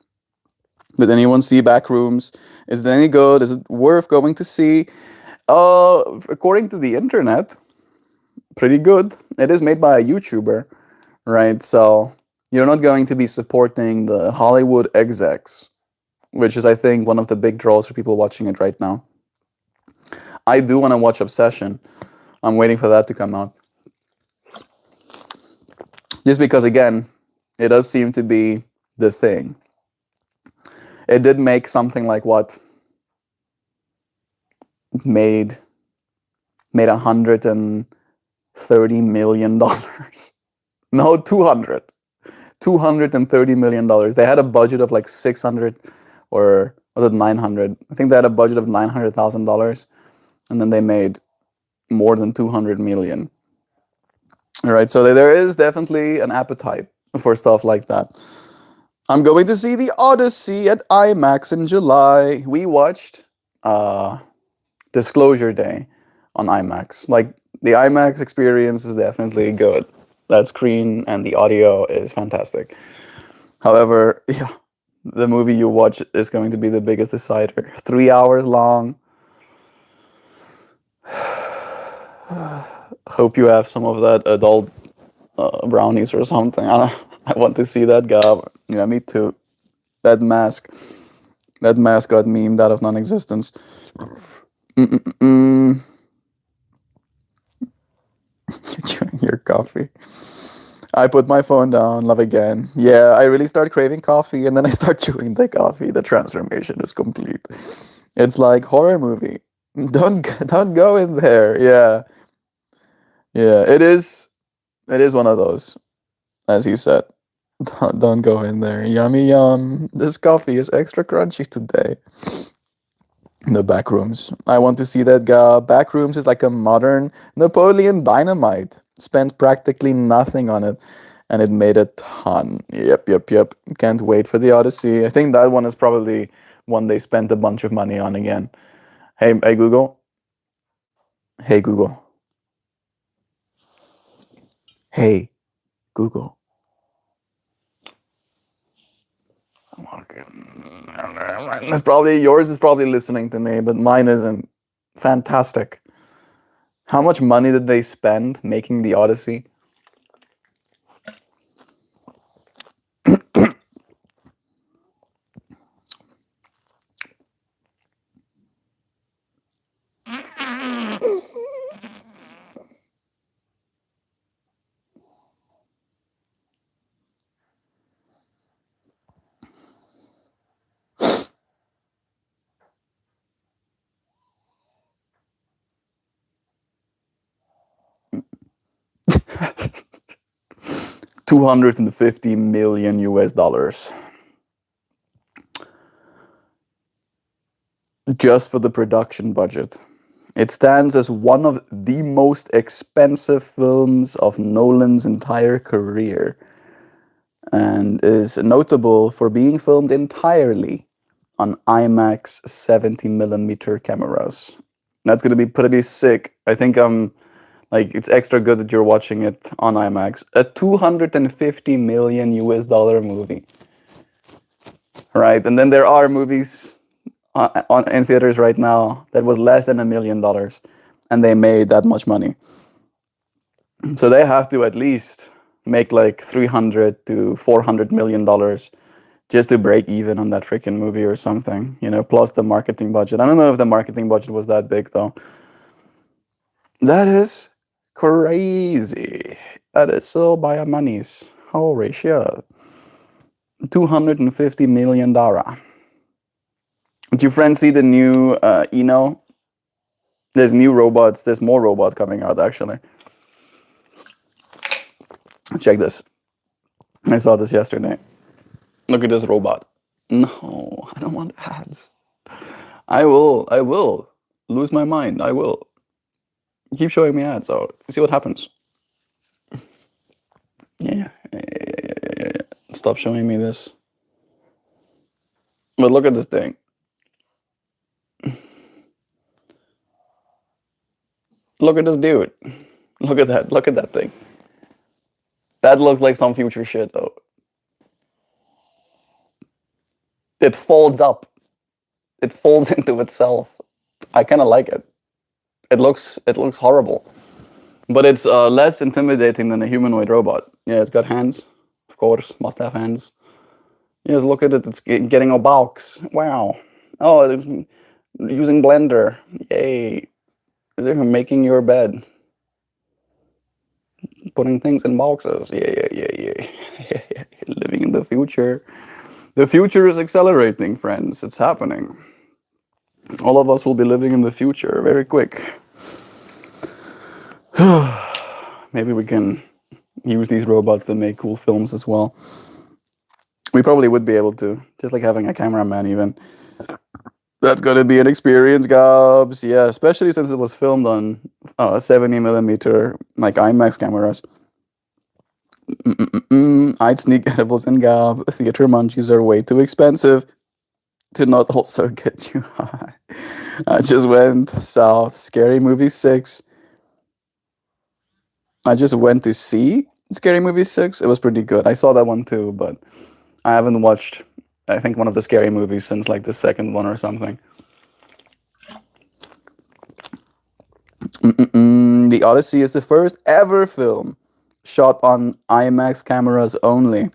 Did anyone see Backrooms? Is it any good? Is it worth going to see? According to the internet, pretty good. It is made by a YouTuber, right? So you're not going to be supporting the Hollywood execs, which is, I think, one of the big draws for people watching it right now. I do want to watch Obsession. I'm waiting for that to come out. Just because, again, it does seem to be the thing. It did make something like what? Made $130 million. No, 230 million dollars. They had a budget of like 600, or was it 900? I think they had a budget of $900,000, and then they made more than 200 million. All right, so there is definitely an appetite for stuff like that. I'm going to see the Odyssey at IMAX in July. We watched Disclosure Day on IMAX. Like, the IMAX experience is definitely good. That screen and the audio is fantastic. However, yeah, the movie you watch is going to be the biggest decider. 3 hours long. Hope you have some of that adult brownies or something. I want to see that guy. Yeah, me too. That mask got memed out of non-existence. Your coffee. I put my phone down, love again. Yeah, I really start craving coffee, and then I start chewing the coffee. The transformation is complete. It's like horror movie. Don't go in there. Yeah, it is one of those, as he said. Don't go in there. Yummy yum. This coffee is extra crunchy today. The back rooms. I want to see that guy. Back rooms is like a modern Napoleon Dynamite. Spent practically nothing on it, and it made a ton. Yep, yep, yep. Can't wait for the Odyssey. I think that one is probably one they spent a bunch of money on again. Hey Google. Hey Google. Hey Google. It's probably yours is probably listening to me, but mine isn't. Fantastic. How much money did they spend making the Odyssey? $250 million US just for the production budget. It stands as one of the most expensive films of Nolan's entire career and is notable for being filmed entirely on IMAX 70 millimeter cameras. That's gonna be pretty sick. I think like it's extra good that you're watching it on IMAX. A 250 million US dollar movie, right? And then there are movies in theaters right now that was less than $1 million, and they made that much money. So they have to at least make like 300 to 400 million dollars just to break even on that freaking movie or something, plus the marketing budget. I don't know if the marketing budget was that big though. That is crazy. That is so by a monies. Holy shit. $250 million. Did your friend see the new Eno? There's new robots. There's more robots coming out actually. Check this. I saw this yesterday. Look at this robot. No, I don't want ads. I will lose my mind. I will. Keep showing me ads, so see what happens. Yeah. Stop showing me this. But look at this thing. Look at this dude. Look at that. Look at that thing. That looks like some future shit, though. It folds up. It folds into itself. I kind of like it. It looks horrible, but it's less intimidating than a humanoid robot. Yeah, it's got hands. Of course, must have hands. Yes, look at it. It's getting a box. Wow. Oh, it's using Blender. Yay. They're making your bed. Putting things in boxes. Yeah. Living in the future. The future is accelerating, friends. It's happening. All of us will be living in the future very quick. Maybe we can use these robots to make cool films as well. We probably would be able to, just like having a cameraman even. That's gonna be an experience, Gobs. Yeah, especially since it was filmed on 70 millimeter like IMAX cameras. I'd sneak edibles in Gob. Theater munchies are way too expensive to not also get you high. I just went south. Scary Movie 6. I just went to see Scary Movie 6. It was pretty good. I saw that one too, but I haven't watched, I think, one of the scary movies since like the second one or something. The Odyssey is the first ever film shot on IMAX cameras only.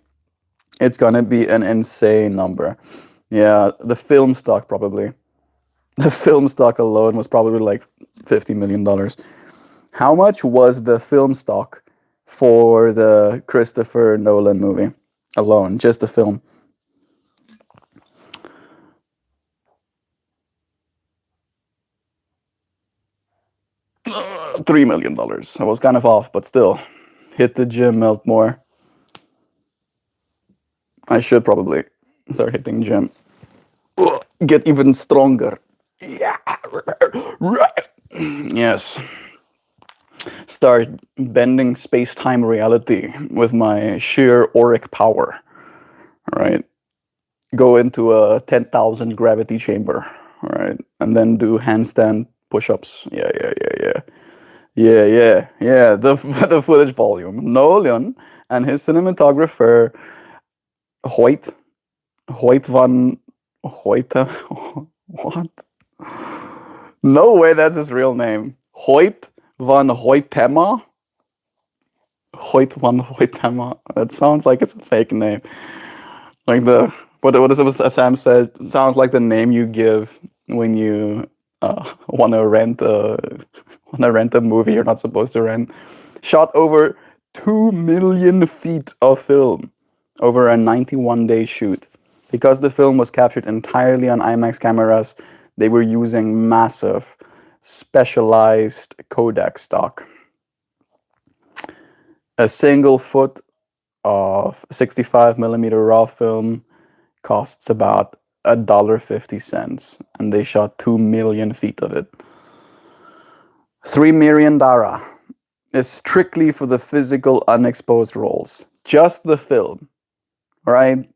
It's gonna be an insane number. Yeah, the film stock probably. The film stock alone was probably like $50 million. How much was the film stock for the Christopher Nolan movie alone? Just the film. $3 million. I was kind of off, but still. Hit the gym, MeltMore. I should probably start hitting gym. Get even stronger. Yeah. Yes. Start bending space-time reality with my sheer auric power. Right. Go into a 10,000 gravity chamber. Right. And then do handstand push-ups. Yeah, yeah, yeah, yeah. Yeah, yeah, yeah. The the footage volume. Nolan and his cinematographer Hoyt Hoyt van Hoyte. What? No way, that's his real name. Hoyt van Hoytema. Hoyt van Hoytema. That sounds like it's a fake name. Like the what is it? Sam said. Sounds like the name you give when you want to rent a movie you're not supposed to rent. Shot over 2 million feet of film over a 91-day shoot. Because the film was captured entirely on IMAX cameras, they were using massive, specialized Kodak stock. A single foot of 65mm raw film costs about $1.50, and they shot 2 million feet of it. 3 million dara is strictly for the physical unexposed rolls. Just the film, right?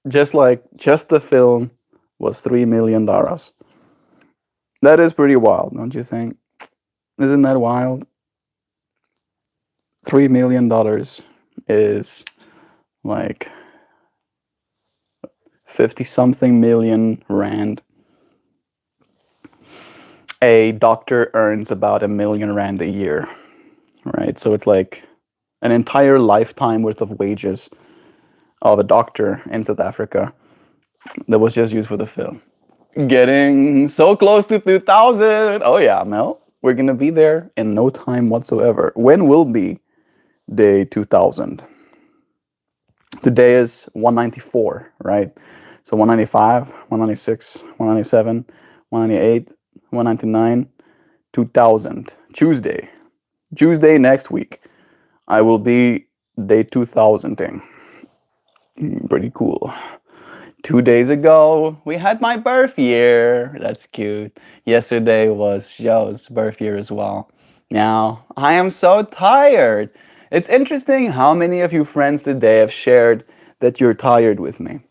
Just the film was 3 million daras. That is pretty wild, don't you think? Isn't that wild? $3 million is like 50 something million rand. A doctor earns about R1 million a year, right? So it's like an entire lifetime worth of wages of a doctor in South Africa that was just used for the film. Getting so close to 2000. Oh yeah, Mel. We're gonna be there in no time whatsoever. When will be day 2000? Today is 194, right? So 195, 196, 197, 198, 199, 2000. Tuesday next week. I will be day 2000ing. Pretty cool. 2 days ago, we had my birth year. That's cute. Yesterday was Joe's birth year as well. Now, I am so tired. It's interesting how many of you friends today have shared that you're tired with me.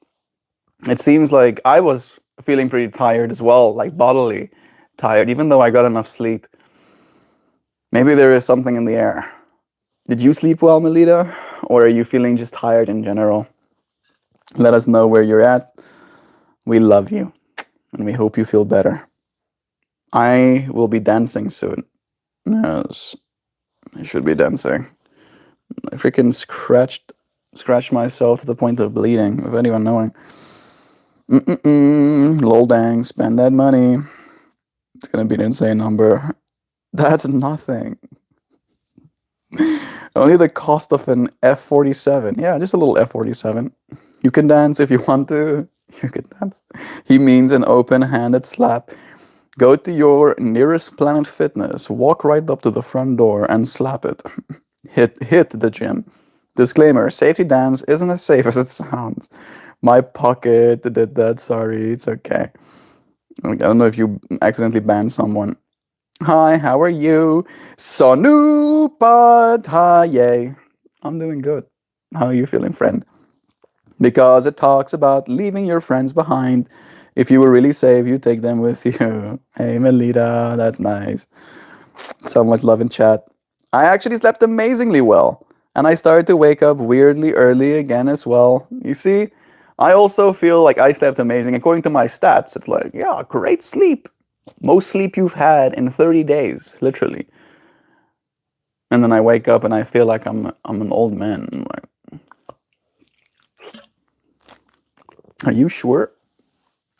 It seems like I was feeling pretty tired as well, like bodily tired, even though I got enough sleep. Maybe there is something in the air. Did you sleep well, Melita? Or are you feeling just tired in general? Let us know where you're at. We love you, and we hope you feel better. I will be dancing soon. Yes, I should be dancing. I freaking scratched myself to the point of bleeding, with anyone knowing. Lol dang, spend that money. It's gonna be an insane number. That's nothing. Only the cost of an F-47. Yeah, just a little F-47. You can dance if you want to. You can dance. He means an open-handed slap. Go to your nearest Planet Fitness, walk right up to the front door and slap it. Hit the gym. Disclaimer, safety dance isn't as safe as it sounds. My pocket did that, sorry, it's okay. I don't know if you accidentally banned someone. Hi, how are you? Sonu Pataye. I'm doing good. How are you feeling, friend? Because it talks about leaving your friends behind. If you were really safe, you take them with you. Hey, Melita, that's nice. So much love in chat. I actually slept amazingly well. And I started to wake up weirdly early again as well. You see, I also feel like I slept amazing. According to my stats, it's like, yeah, great sleep. Most sleep you've had in 30 days, literally. And then I wake up and I feel like I'm an old man. I'm like, are you sure?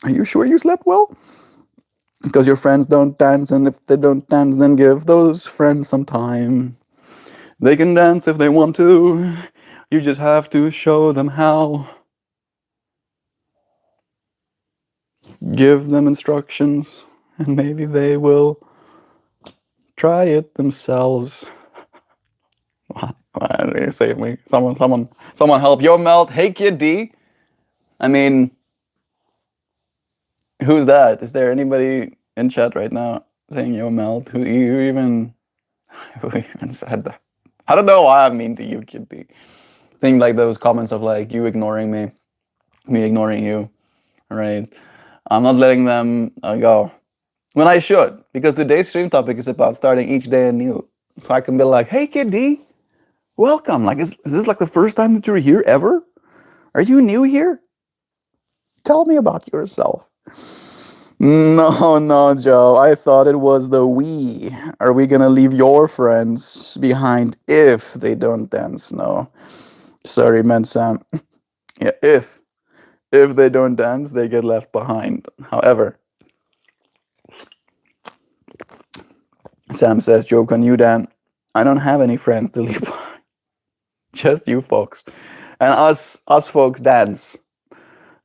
Are you sure you slept well? Because your friends don't dance, and if they don't dance, then give those friends some time. They can dance if they want to. You just have to show them how. Give them instructions, and maybe they will try it themselves. Save me. Someone help. Yo, Melt. Hey, Kid D. I mean, who's that? Is there anybody in chat right now saying yo, Melt? Who even who even said that? I don't know why I'm mean to you, Kid D. Think like those comments of like you ignoring me ignoring you, right? I'm not letting them go when I should, because today's stream topic is about starting each day anew. So I can be like, hey, Kid D, welcome. Like, is this like the first time that you're here ever? Are you new here? Tell me about yourself. No, no, Joe. I thought it was the we. Are we gonna leave your friends behind if they don't dance? No. Sorry, man, Sam. Yeah, if they don't dance, they get left behind. However, Sam says, Joe, can you dance? I don't have any friends to leave behind. Just you folks. And us folks dance.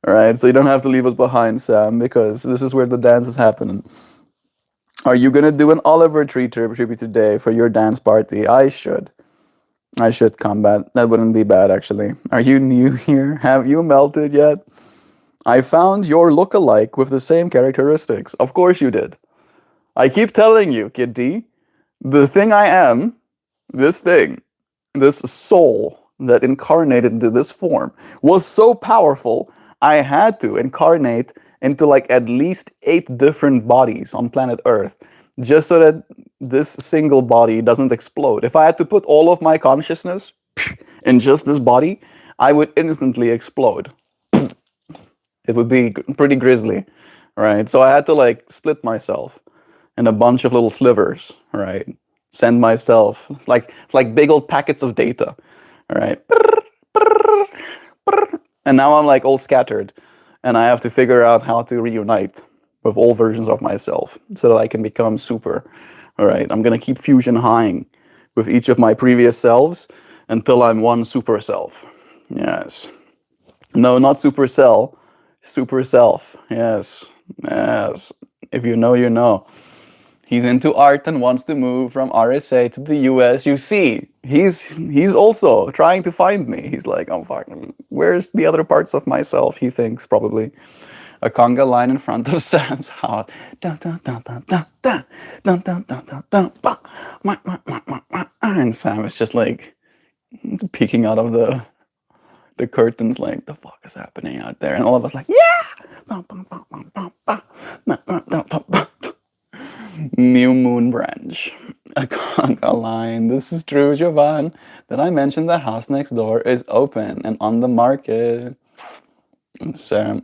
All right, so you don't have to leave us behind, Sam, because this is where the dance is happening. Are you gonna do an Oliver tribute today for your dance party? I should come back. That wouldn't be bad, actually. Are you new here? Have you melted yet? I found your look-alike with the same characteristics. Of course you did. I keep telling you, Kid D, the thing I am, this thing, this soul that incarnated into this form was so powerful, I had to incarnate into like at least 8 different bodies on planet Earth just so that this single body doesn't explode. If I had to put all of my consciousness in just this body, I would instantly explode. It would be pretty grisly, right? So I had to like split myself in a bunch of little slivers, right? Send myself. It's like big old packets of data, right? And now I'm like all scattered, and I have to figure out how to reunite with all versions of myself so that I can become super. All right, I'm gonna keep fusion highing with each of my previous selves until I'm one super self. Yes. No, not supercell. Super self. Yes. Yes. If you know, you know. He's into art and wants to move from RSA to the US. You see, he's also trying to find me. He's like, oh fuck, where's the other parts of myself? He thinks probably. A conga line in front of Sam's house. And Sam is just like peeking out of the curtains like, the fuck is happening out there? And all of us like, yeah! New Moon Branch. A conga line. This is true, Jovan. Did I mention the house next door is open and on the market? Sam,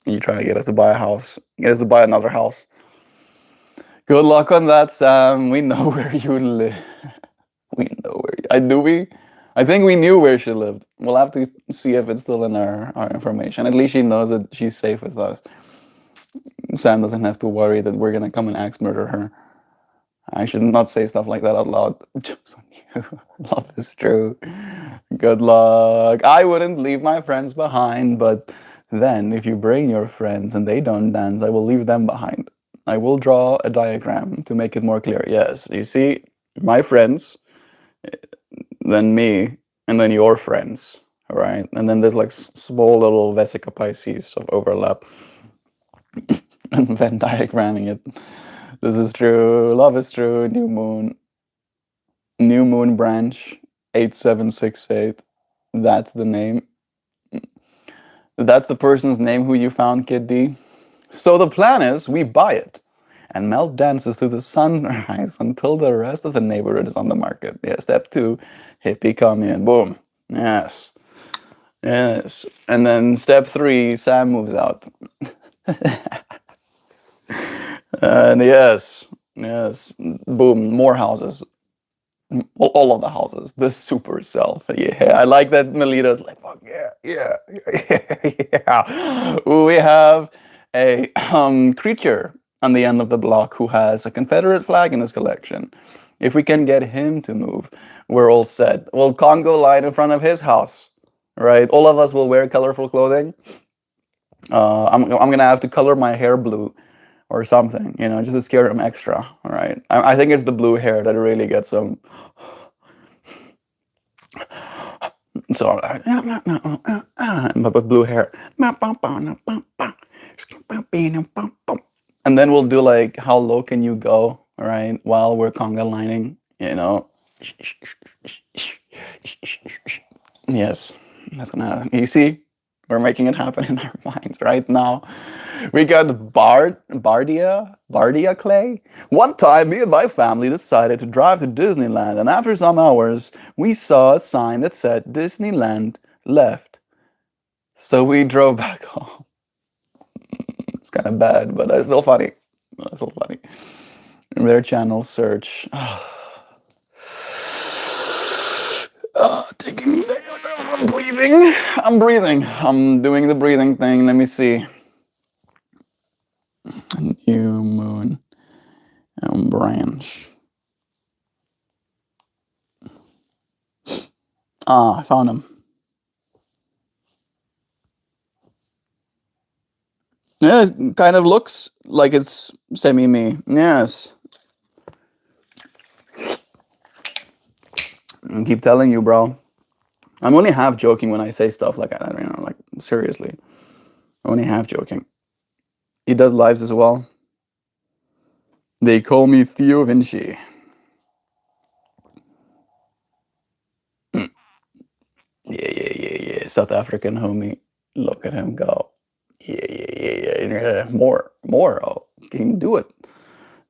you trying to get us to buy a house? Get us to buy another house. Good luck on that, Sam. We know where you live. We know where do we? I think we knew where she lived. We'll have to see if it's still in our information. At least she knows that she's safe with us. Sam doesn't have to worry that we're gonna come and axe murder her. I should not say stuff like that out loud. Love is true. Good luck. I wouldn't leave my friends behind, but then if you bring your friends and they don't dance, I will leave them behind. I will draw a diagram to make it more clear. Yes, you see, my friends, then me, and then your friends, right? And then there's like small little vesica Pisces of overlap. And Venn diagramming it. This is true. Love is true. New moon. New moon branch 8768. That's the name. That's the person's name who you found, Kid D. So the plan is we buy it and Melt dances to the sunrise until the rest of the neighborhood is on the market. Yeah, step 2, hippie come in. Boom. Yes. Yes. And then step 3, Sam moves out. And yes, boom, more houses. All of the houses. The super self. Yeah, I like that Melita's like, fuck yeah. We have a creature on the end of the block who has a Confederate flag in his collection. If we can get him to move, we're all set. We'll Congo line in front of his house, right? All of us will wear colorful clothing. I'm gonna have to color my hair blue or something, just to scare him extra. All right. I think it's the blue hair that really gets him. So, but with blue hair. And then we'll do like, how low can you go, right? While we're conga lining, you know. Yes, that's gonna happen. You see, we're making it happen in our minds right now. We got Bardia clay. One time, me and my family decided to drive to Disneyland, and after some hours, we saw a sign that said Disneyland left. So we drove back home. It's kind of bad, but it's still funny. It's still funny. Their channel search. Taking. I'm breathing. I'm breathing. I'm doing the breathing thing. Let me see. New moon branch. Ah, I found him. Yeah, it kind of looks like it's semi-me. Yes. I keep telling you, bro. I'm only half joking when I say stuff like that, you know, like seriously. I'm only half joking. He does lives as well. They call me Theo Vinci. Yeah. South African homie. Look at him go. Yeah. More. Oh, can do it.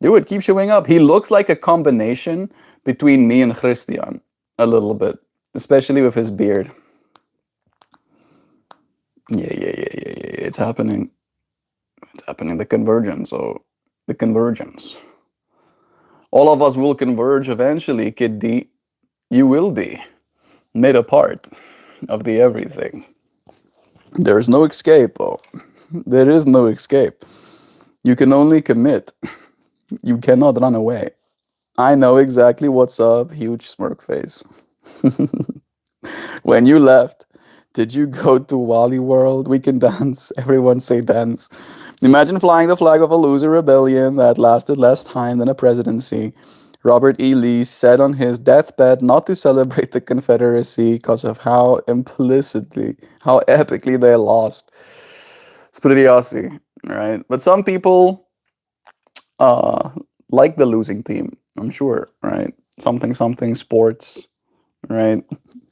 Do it. Keep showing up. He looks like a combination between me and Christian a little bit, especially with his beard. Yeah. It's happening. It's happening. The convergence. Oh, the convergence. All of us will converge eventually, Kid D. You will be made a part of the everything. There is no escape. Oh, there is no escape. You can only commit. You cannot run away. I know exactly what's up, huge smirk face. When you left, did you go to Wally World? We can dance. Everyone say dance. Imagine flying the flag of a loser rebellion that lasted less time than a presidency. Robert E. Lee said on his deathbed not to celebrate the Confederacy because of how epically they lost. It's pretty Aussie, right? But some people like the losing team, I'm sure, right? Something sports, right?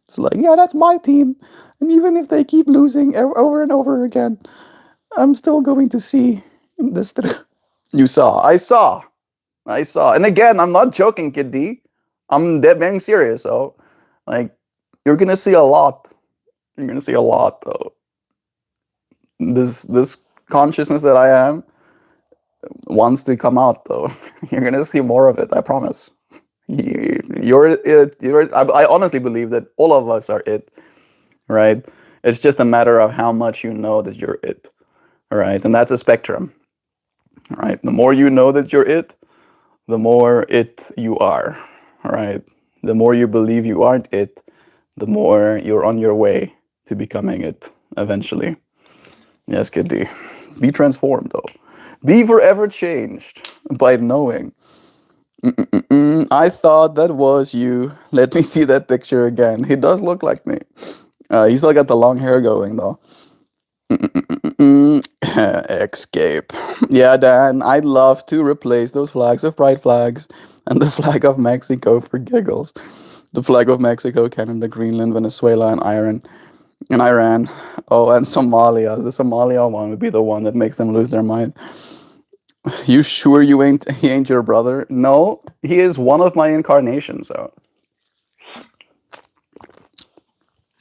It's like, yeah, that's my team. And even if they keep losing over and over again, I'm still going to see this through. You saw. I saw. And again, I'm not joking, Kid D. I'm dead being serious. So, like, you're gonna see a lot. You're gonna see a lot, though. This consciousness that I am wants to come out, though. You're gonna see more of it. I promise. You're it. I honestly believe that all of us are it, right? It's just a matter of how much you know that you're it, right? And that's a spectrum, right? The more you know that you're it, the more it you are, right? The more you believe you aren't it, the more you're on your way to becoming it eventually. Yes, Kid D. Be transformed, though. Be forever changed by knowing. I thought that was you. Let me see that picture again. He does look like me. He's still got the long hair going, though. Escape. Yeah, Dan, I'd love to replace those flags of pride flags and the flag of Mexico for giggles. The flag of Mexico, Canada, Greenland, Venezuela, and Iran. Oh, and Somalia. The Somalia one would be the one that makes them lose their mind. You sure he ain't your brother? No, he is one of my incarnations, so.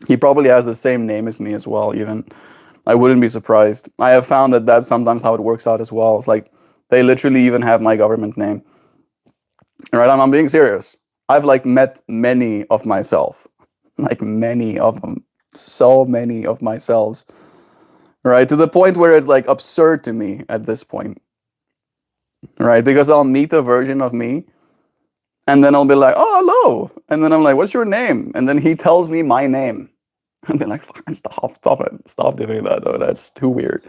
He probably has the same name as me as well, even. I wouldn't be surprised. I have found that that's sometimes how it works out as well. It's like they literally even have my government name. Right? I'm being serious. I've like met many of myself. Like many of them. So many of myself. Right? To the point where it's like absurd to me at this point. Right? Because I'll meet a version of me and then I'll be like, oh, hello. And then I'm like, what's your name? And then he tells me my name. I'll be like, stop it. Stop doing that, though. That's too weird.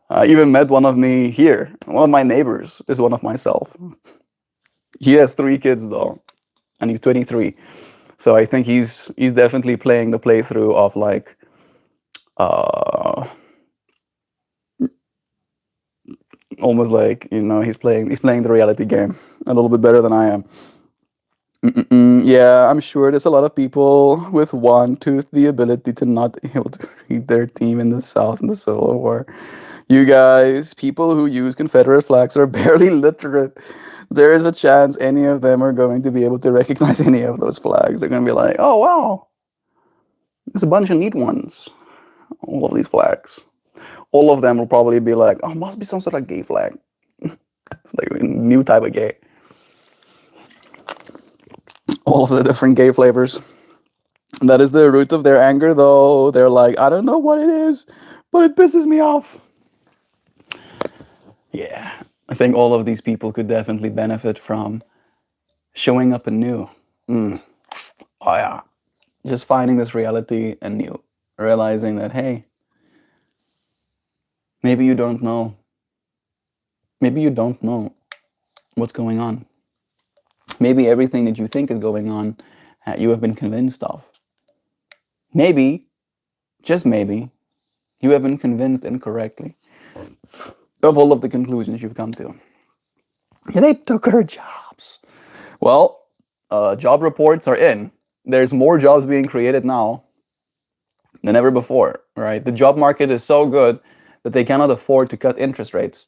I even met one of me here. One of my neighbors is one of myself. He has 3 kids, though. And he's 23. So I think he's definitely playing the playthrough of like uh almost like, he's playing the reality game a little bit better than I am. Yeah, I'm sure there's a lot of people with one tooth the ability to not be able to read their team in the South in the Civil War. You guys, people who use Confederate flags are barely literate. There is a chance any of them are going to be able to recognize any of those flags. They're going to be like, oh, wow, there's a bunch of neat ones. All of these flags. All of them will probably be like, oh, must be some sort of gay flag. It's like a new type of gay. All of the different gay flavors. That is the root of their anger, though. They're like, I don't know what it is, but it pisses me off. Yeah, I think all of these people could definitely benefit from showing up anew. Oh, yeah. Just finding this reality anew. Realizing that, hey, maybe you don't know. Maybe you don't know what's going on. Maybe everything that you think is going on, you have been convinced of. Maybe, just maybe, you have been convinced incorrectly of all of the conclusions you've come to. They took our jobs. Well, job reports are in. There's more jobs being created now than ever before, right? The job market is so good that they cannot afford to cut interest rates.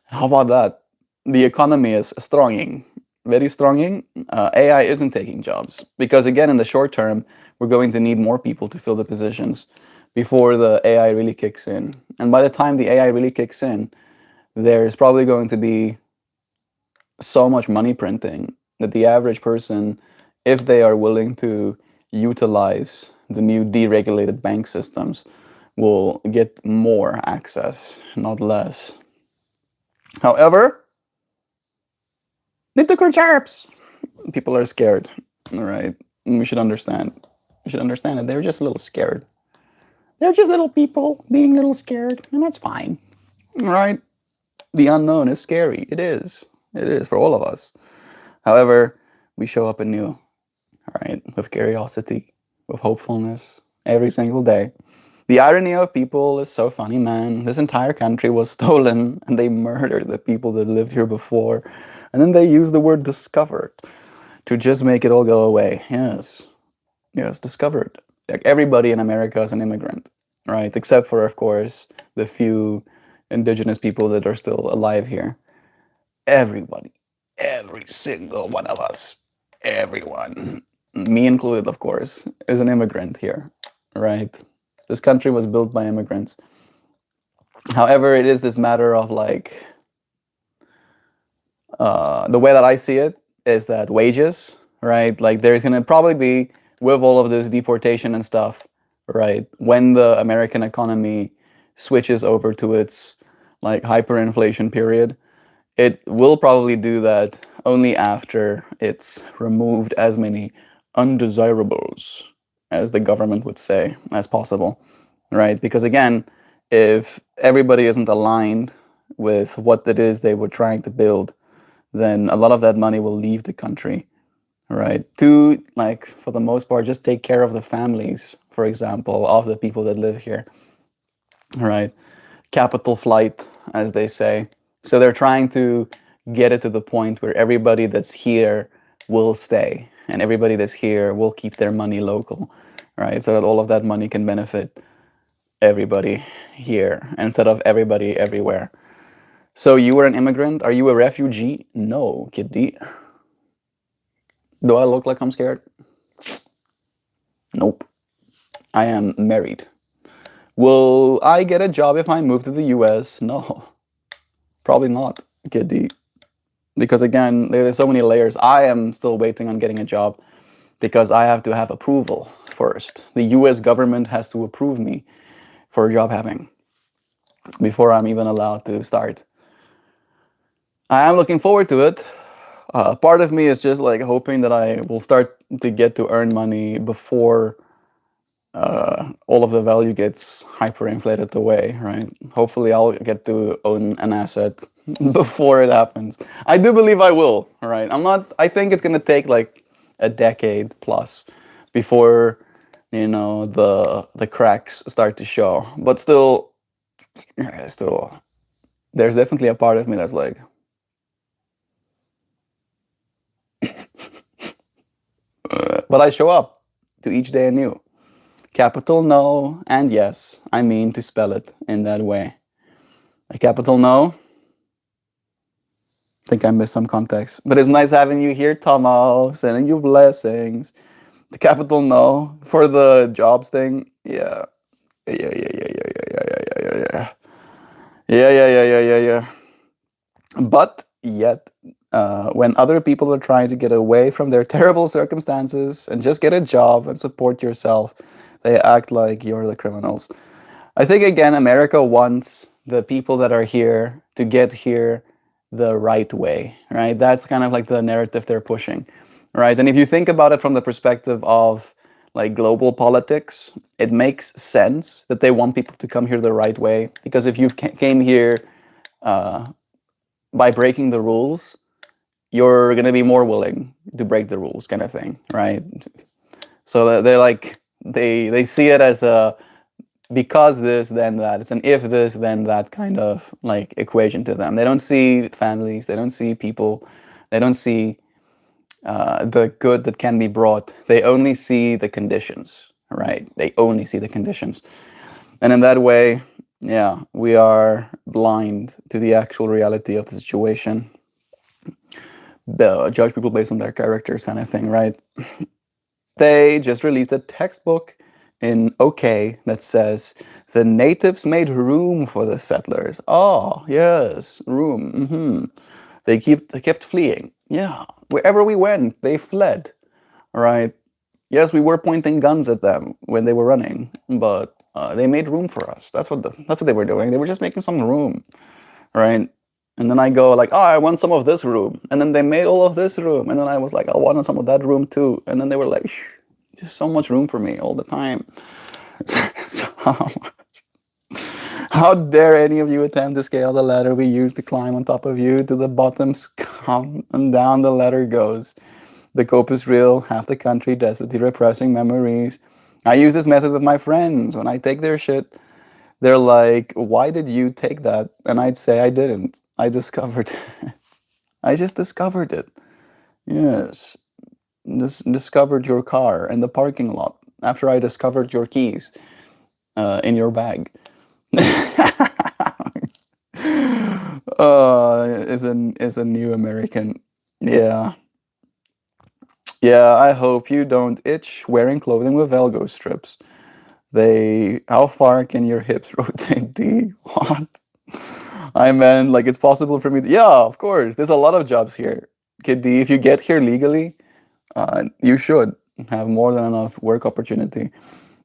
How about that? The economy is stronging, very stronging. AI isn't taking jobs because, again, in the short term, we're going to need more people to fill the positions before the AI really kicks in. And by the time the AI really kicks in, there's probably going to be so much money printing that the average person, if they are willing to utilize the new deregulated bank systems, will get more access, not less. However, they took our jobs. People are scared, all right? And we should understand. We should understand that they're just a little scared. They're just little people being a little scared, and that's fine, all right? The unknown is scary. It is. It is for all of us. However, we show up anew, all right, with curiosity, with hopefulness every single day. The irony of people is so funny, man. This entire country was stolen and they murdered the people that lived here before. And then they use the word discovered to just make it all go away. Yes. Yes, discovered. Like everybody in America is an immigrant, right? Except for, of course, the few indigenous people that are still alive here. Everybody, every single one of us, everyone, me included, of course, is an immigrant here, right? This country was built by immigrants. However, it is this matter of like, the way that I see it is that wages, right? Like there's going to probably be, with all of this deportation and stuff, right? When the American economy switches over to its like hyperinflation period, it will probably do that only after it's removed as many undesirables, as the government would say, as possible, right? Because again, if everybody isn't aligned with what it is they were trying to build, then a lot of that money will leave the country, right? To, like, for the most part, just take care of the families, for example, of the people that live here, right? Capital flight, as they say. So they're trying to get it to the point where everybody that's here will stay and everybody that's here will keep their money local, right? So that all of that money can benefit everybody here instead of everybody everywhere. So you were an immigrant? Are you a refugee? No, kiddie. Do I look like I'm scared? Nope. I am married. Will I get a job if I move to the US? No. Probably not, kiddie. Because again, there's so many layers. I am still waiting on getting a job because I have to have approval first. The US government has to approve me for job having before I'm even allowed to start. I am looking forward to it. Part of me is just like hoping that I will start to get to earn money before all of the value gets hyperinflated away, right? Hopefully I'll get to own an asset before it happens. I do believe I will, right? I think it's gonna take like a decade plus before the cracks start to show. But still, there's definitely a part of me that's like, but I show up to each day anew. Capital no and yes, I mean to spell it in that way. A capital no. I think I missed some context, but it's nice having you here, Tomo. Sending you blessings. The capital no for the jobs thing. Yeah, yeah. Yeah. But yet, when other people are trying to get away from their terrible circumstances and just get a job and support yourself, they act like you're the criminals. I think, again, America wants the people that are here to get here the right way, right? That's kind of like the narrative they're pushing, right? And if you think about it from the perspective of like global politics, it makes sense that they want people to come here the right way, because if you came here by breaking the rules, you're going to be more willing to break the rules, kind of thing, right? So they're like, they see it as a because this then that, it's an if this then that kind of like equation to them. They don't see families, they don't see people, they don't see the good that can be brought. They only see the conditions, right? They only see the conditions. And in that way, yeah, we are blind to the actual reality of the situation. Judge people based on their characters, kind of thing, right? They just released a textbook in OK that says the natives made room for the settlers. Oh, yes, room. They kept fleeing. Yeah, wherever we went, they fled. Right? Yes, we were pointing guns at them when they were running, but they made room for us. That's what they were doing. They were just making some room, right? And then I go like, oh, I want some of this room, and then they made all of this room, and then I was like, I want some of that room too, and then they were like, just so much room for me all the time. So, how dare any of you attempt to scale the ladder we used to climb on top of you to the bottom, scum, and down the ladder goes. The cope is real, half the country desperately repressing memories. I use this method with my friends. When I take their shit, they're like, why did you take that? And I'd say, I didn't. I discovered it. I just discovered it. Yes. Discovered your car in the parking lot after I discovered your keys in your bag. Is a new American. Yeah. Yeah, I hope you don't itch wearing clothing with Velcro strips. How far can your hips rotate, D? What? I meant, like, it's possible for me to, yeah, of course. There's a lot of jobs here. Kid D, if you get here legally, you should have more than enough work opportunity.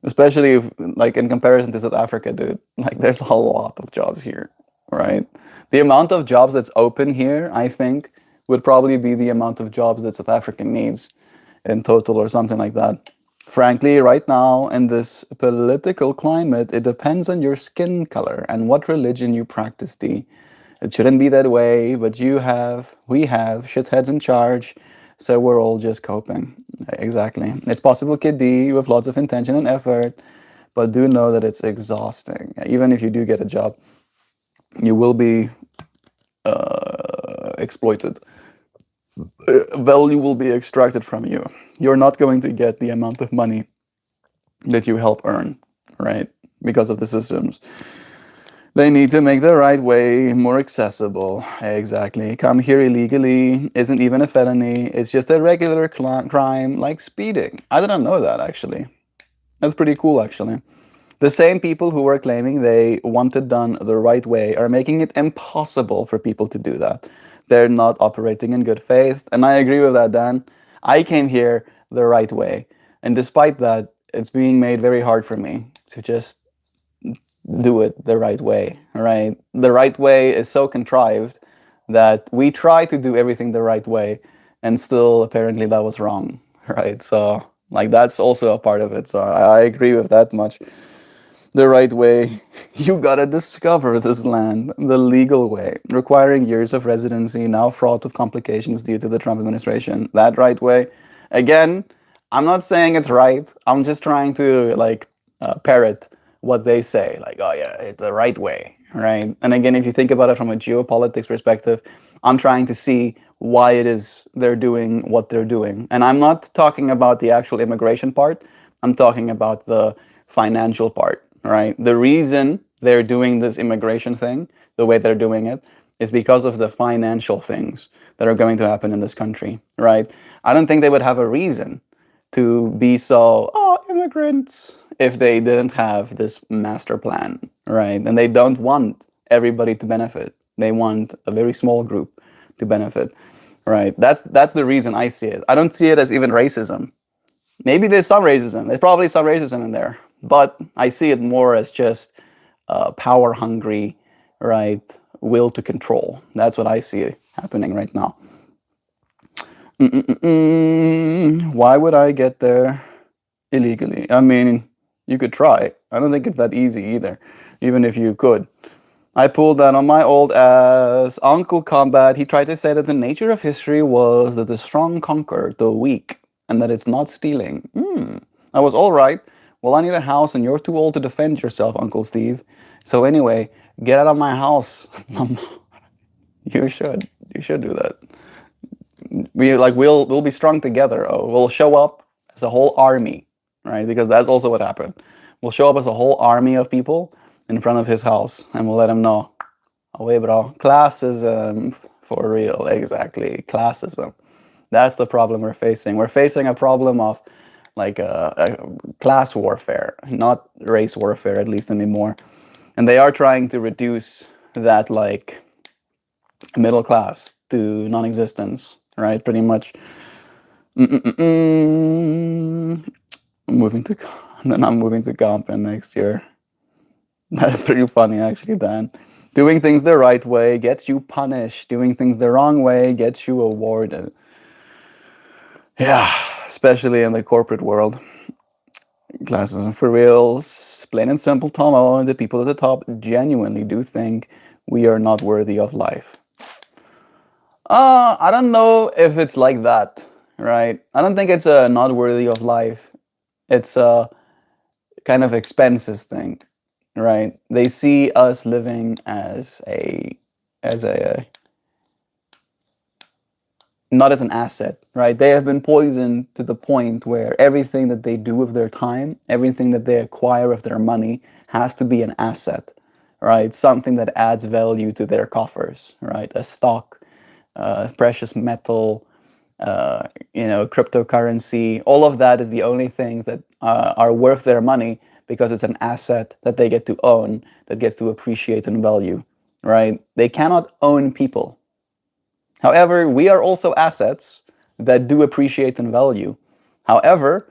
Especially if, like, in comparison to South Africa, dude. Like, there's a lot of jobs here, right? The amount of jobs that's open here, I think, would probably be the amount of jobs that South Africa needs in total or something like that. Frankly, right now, in this political climate, it depends on your skin color and what religion you practice, D. It shouldn't be that way, but we have shitheads in charge, so we're all just coping. Exactly. It's possible, Kid D, with lots of intention and effort, but do know that it's exhausting. Even if you do get a job, you will be exploited. Value will be extracted from you. You're not going to get the amount of money that you help earn, right? Because of the systems. They need to make the right way more accessible. Exactly. Come here illegally isn't even a felony. It's just a regular crime like speeding. I didn't know that, actually. That's pretty cool, actually. The same people who were claiming they want it done the right way are making it impossible for people to do that. They're not operating in good faith. And I agree with that, Dan. I came here the right way. And despite that, it's being made very hard for me to just do it the right way, right? The right way is so contrived that we try to do everything the right way, and still apparently that was wrong, right? So, like, that's also a part of it. So I agree with that much. The right way, you gotta discover this land the legal way, requiring years of residency, now fraught with complications due to the Trump administration. That right way, Again, I'm not saying it's right. I'm just trying to like parrot what they say. Like, oh yeah, it's the right way, right? And again, if you think about it from a geopolitics perspective, I'm trying to see why it is they're doing what they're doing. And I'm not talking about the actual immigration part. I'm talking about the financial part, right? The reason they're doing this immigration thing the way they're doing it is because of the financial things that are going to happen in this country, right? I don't think they would have a reason to be so, oh, immigrants, if they didn't have this master plan, right? And they don't want everybody to benefit. They want a very small group to benefit, right? That's the reason I see it. I don't see it as even racism. Maybe there's some racism. There's probably some racism in there, but I see it more as just power hungry, right? Will to control. That's what I see happening right now. Why would I get there illegally? I mean, you could try. I don't think it's that easy either, even if you could. I pulled that on my old ass. Uncle Combat, he tried to say that the nature of history was that the strong conquer the weak, and that it's not stealing. I was all right. Well, I need a house, and you're too old to defend yourself, Uncle Steve. So anyway, get out of my house. You should. You should do that. We'll be strong together. Oh, we'll show up as a whole army, right? Because that's also what happened. We'll show up as a whole army of people in front of his house, and we'll let him know. Oh wait, bro, classism for real. Exactly, classism. That's the problem we're facing. We're facing a problem of like a class warfare, not race warfare, at least anymore. And they are trying to reduce that like middle class to non-existence, right? Pretty much. I'm moving to, then I'm moving to Compen next year. That's pretty funny, actually, Dan. Doing things the right way gets you punished. Doing things the wrong way gets you awarded. Yeah, especially in the corporate world. Classism for real. Plain and simple, Tomo. The people at the top genuinely do think we are not worthy of life. I don't know if it's like that, right? I don't think it's a not worthy of life. It's a kind of expenses thing, right? They see us living as a not as an asset, right? They have been poisoned to the point where everything that they do with their time, everything that they acquire with their money has to be an asset, right? Something that adds value to their coffers, right? A stock, precious metal, cryptocurrency. All of that is the only things that are worth their money because it's an asset that they get to own, that gets to appreciate and value, right? They cannot own people. However, we are also assets that do appreciate and value. However,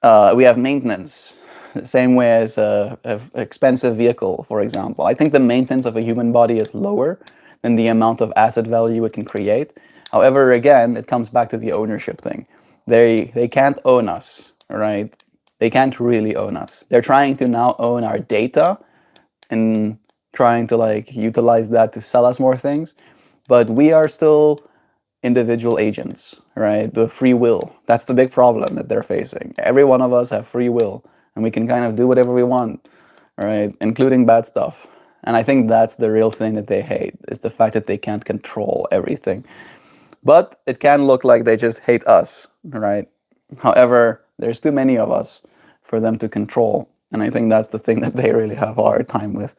we have maintenance, the same way as an expensive vehicle, for example. I think the maintenance of a human body is lower than the amount of asset value it can create. However, again, it comes back to the ownership thing. They can't own us, right? They can't really own us. They're trying to now own our data and trying to like utilize that to sell us more things. But we are still individual agents, right? The free will. That's the big problem that they're facing. Every one of us have free will, and we can kind of do whatever we want, right? Including bad stuff. And I think that's the real thing that they hate, is the fact that they can't control everything. But it can look like they just hate us, right? However, there's too many of us for them to control. And I think that's the thing that they really have a hard time with.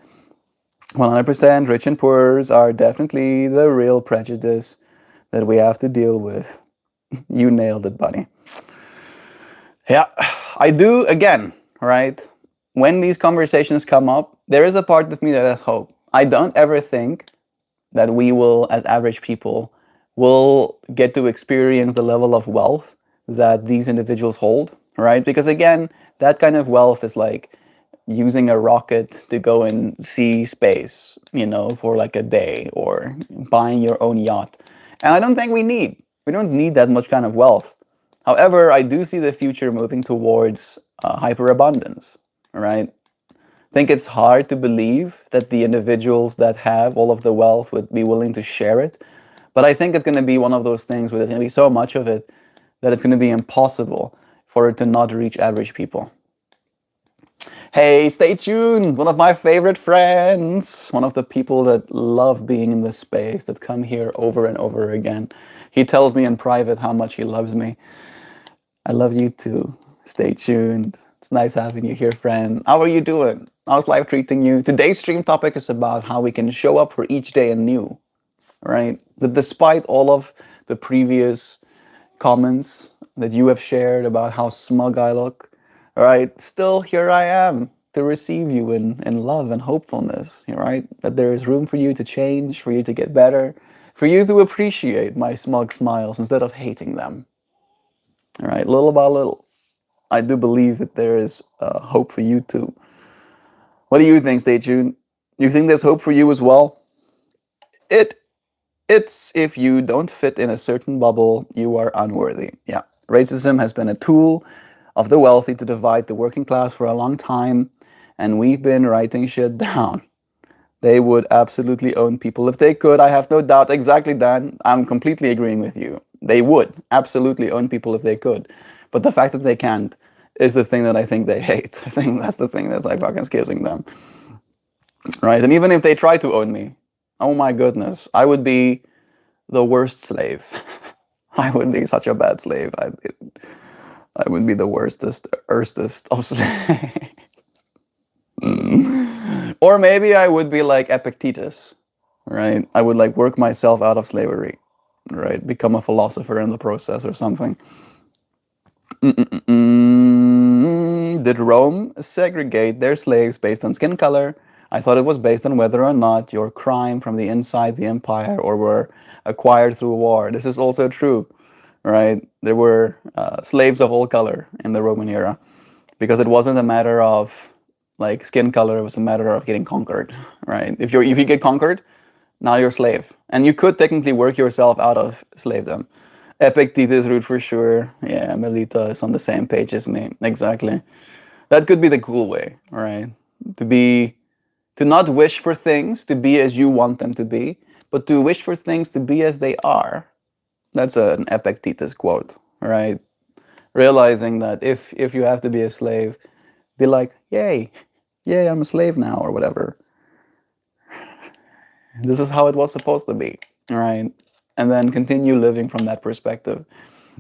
100% rich and poors are definitely the real prejudice that we have to deal with. You nailed it, buddy. Yeah, I do, again, right? When these conversations come up, there is a part of me that has hope. I don't ever think that we will, as average people, will get to experience the level of wealth that these individuals hold, right? Because again, that kind of wealth is like using a rocket to go and see space, for like a day, or buying your own yacht. And I don't think we don't need that much kind of wealth. However, I do see the future moving towards hyperabundance, right? I think it's hard to believe that the individuals that have all of the wealth would be willing to share it. But I think it's going to be one of those things where there's going to be so much of it that it's going to be impossible for it to not reach average people. Hey, stay tuned! One of my favorite friends, one of the people that love being in this space, that come here over and over again. He tells me in private how much he loves me. I love you too. Stay tuned. It's nice having you here, friend. How are you doing? How's life treating you? Today's stream topic is about how we can show up for each day anew, right? That despite all of the previous comments that you have shared about how smug I look, right? Still, here I am to receive you in love and hopefulness, right? That there is room for you to change, for you to get better, for you to appreciate my smug smiles instead of hating them, all right? Little by little, I do believe that there is hope for you too. What do you think? Stay tuned. You think there's hope for you as well? It's if you don't fit in a certain bubble, you are unworthy. Yeah. Racism has been a tool of the wealthy to divide the working class for a long time, and we've been writing shit down. They would absolutely own people if they could. I have no doubt. Exactly, Dan. I'm completely agreeing with you. They would absolutely own people if they could. But the fact that they can't is the thing that I think they hate. I think that's the thing that's like fucking scaring them. Right? And even if they try to own me, oh my goodness, I would be the worst slave. I would be such a bad slave. I would be the worstest of slaves. Or maybe I would be like Epictetus, right? I would like work myself out of slavery, right? Become a philosopher in the process or something. Did Rome segregate their slaves based on skin color? I thought it was based on whether or not your crime from the inside the empire or were acquired through war. This is also true, right? There were slaves of all color in the Roman era because it wasn't a matter of like skin color, it was a matter of getting conquered, right? If you get conquered, now you're a slave. And you could technically work yourself out of slavedom. Epictetus root for sure. Yeah, Melita is on the same page as me. Exactly. That could be the cool way, right? To not wish for things to be as you want them to be, but to wish for things to be as they are. That's an Epictetus quote, right? Realizing that if you have to be a slave, be like, yay, I'm a slave now, or whatever. This is how it was supposed to be, right? And then continue living from that perspective.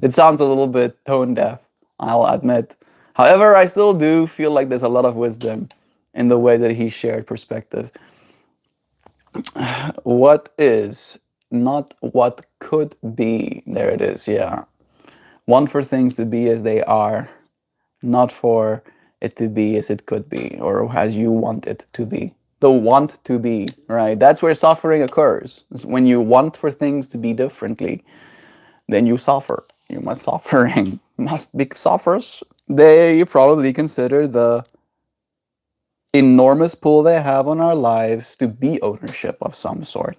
It sounds a little bit tone deaf, I'll admit. However, I still do feel like there's a lot of wisdom in the way that he shared perspective. What is, not what could be. There it is, yeah. Want for things to be as they are, not for it to be as it could be, or as you want it to be. The want to be, right? That's where suffering occurs. It's when you want for things to be differently, then you suffer. You must suffering. Must be suffers. They probably consider the enormous pull they have on our lives to be ownership of some sort.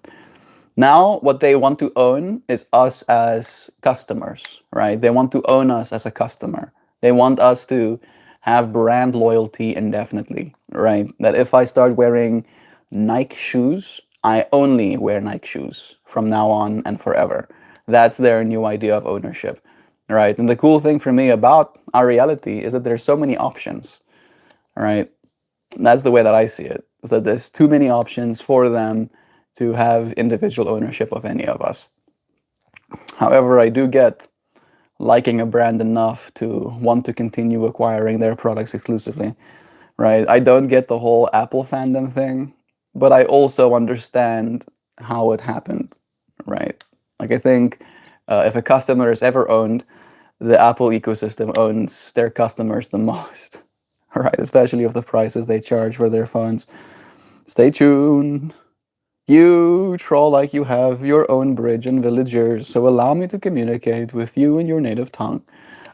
Now, what they want to own is us as customers, right? They want to own us as a customer. They want us to have brand loyalty indefinitely, right? That if I start wearing Nike shoes, I only wear Nike shoes from now on and forever. That's their new idea of ownership, right? And the cool thing for me about our reality is that there's so many options, right? That's the way that I see it, is that there's too many options for them to have individual ownership of any of us. However, I do get liking a brand enough to want to continue acquiring their products exclusively, right? I don't get the whole Apple fandom thing, but I also understand how it happened, right? Like I think if a customer is ever owned, the Apple ecosystem owns their customers the most, right? Especially of the prices they charge for their phones. Stay tuned. You troll like you have your own bridge and villagers, so allow me to communicate with you in your native tongue.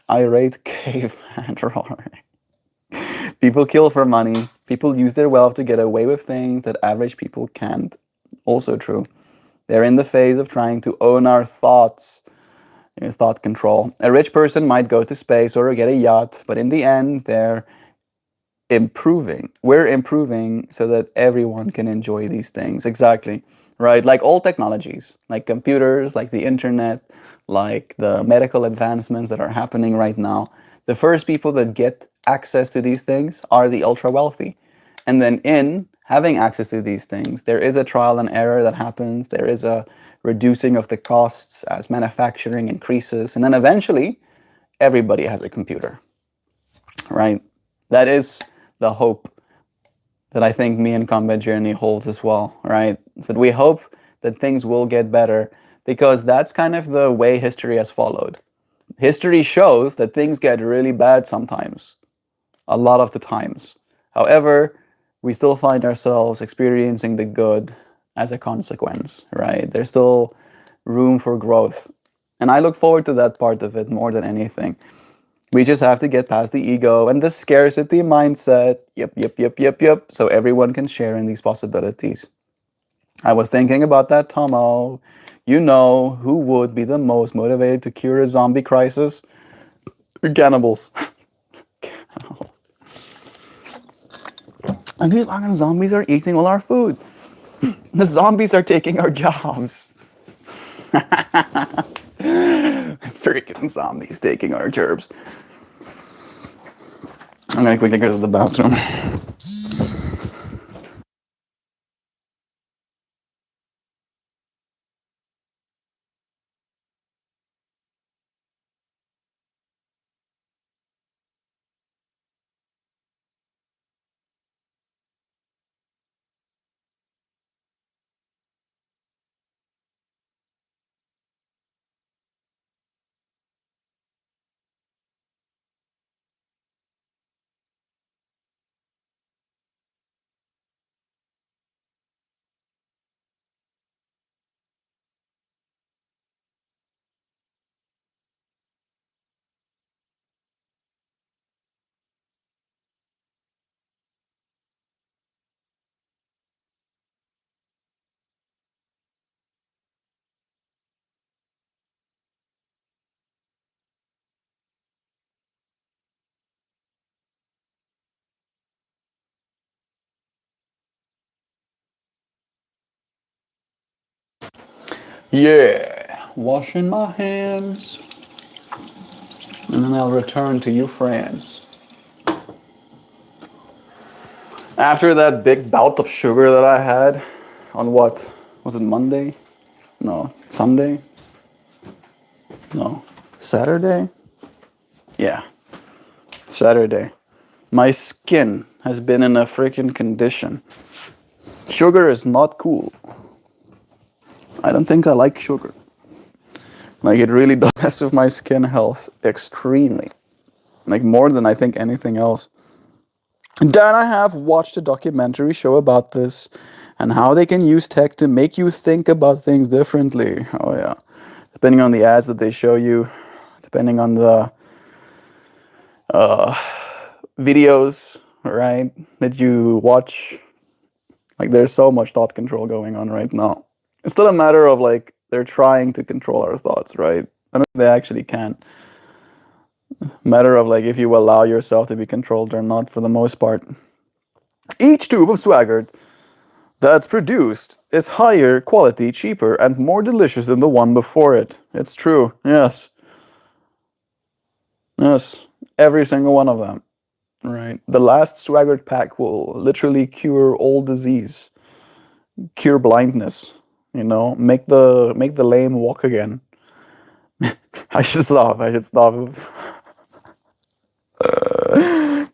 Irate caveman roaring. People kill for money. People use their wealth to get away with things that average people can't. Also true. They're in the phase of trying to own our thoughts. Thought control. A rich person might go to space or get a yacht, but in the end, they're improving. We're improving so that everyone can enjoy these things. Exactly. right? Like all technologies, like computers, like the internet, like the medical advancements that are happening right now. The first people that get access to these things are the ultra wealthy. And then in having access to these things, there is a trial and error that happens. There is a reducing of the costs as manufacturing increases. And then eventually, everybody has a computer, right? That is the hope that I think me and Combat Journey holds as well, right? So we hope that things will get better because that's kind of the way history has followed. History shows that things get really bad sometimes, a lot of the times. However, we still find ourselves experiencing the good as a consequence, right? There's still room for growth. And I look forward to that part of it more than anything. We just have to get past the ego and the scarcity mindset. Yep. So everyone can share in these possibilities. I was thinking about that, Tomo. You know who would be the most motivated to cure a zombie crisis? Cannibals. And these fucking zombies are eating all our food. The zombies are taking our jobs. Freaking zombies taking our jobs. I'm gonna quickly go to the bathroom. Yeah, washing my hands, and then I'll return to you, friends. After that big bout of sugar that I had on what? Was it Monday? No, Sunday? No, Saturday? Yeah, Saturday. My skin has been in a freaking condition. Sugar is not cool. I don't think I like sugar. Like, it really does mess with my skin health extremely. Like, more than I think anything else. Dan, I have watched a documentary show about this and how they can use tech to make you think about things differently. Oh, yeah. Depending on the ads that they show you, depending on the videos, right, that you watch. Like, there's so much thought control going on right now. It's still a matter of, like, they're trying to control our thoughts, right? I don't think they actually can. Matter of, like, if you allow yourself to be controlled or not, for the most part. Each tube of Swaggart that's produced is higher quality, cheaper, and more delicious than the one before it. It's true, yes. Yes, every single one of them, right? The last Swaggart pack will literally cure all disease, cure blindness, you know, make the lame walk again. I should stop.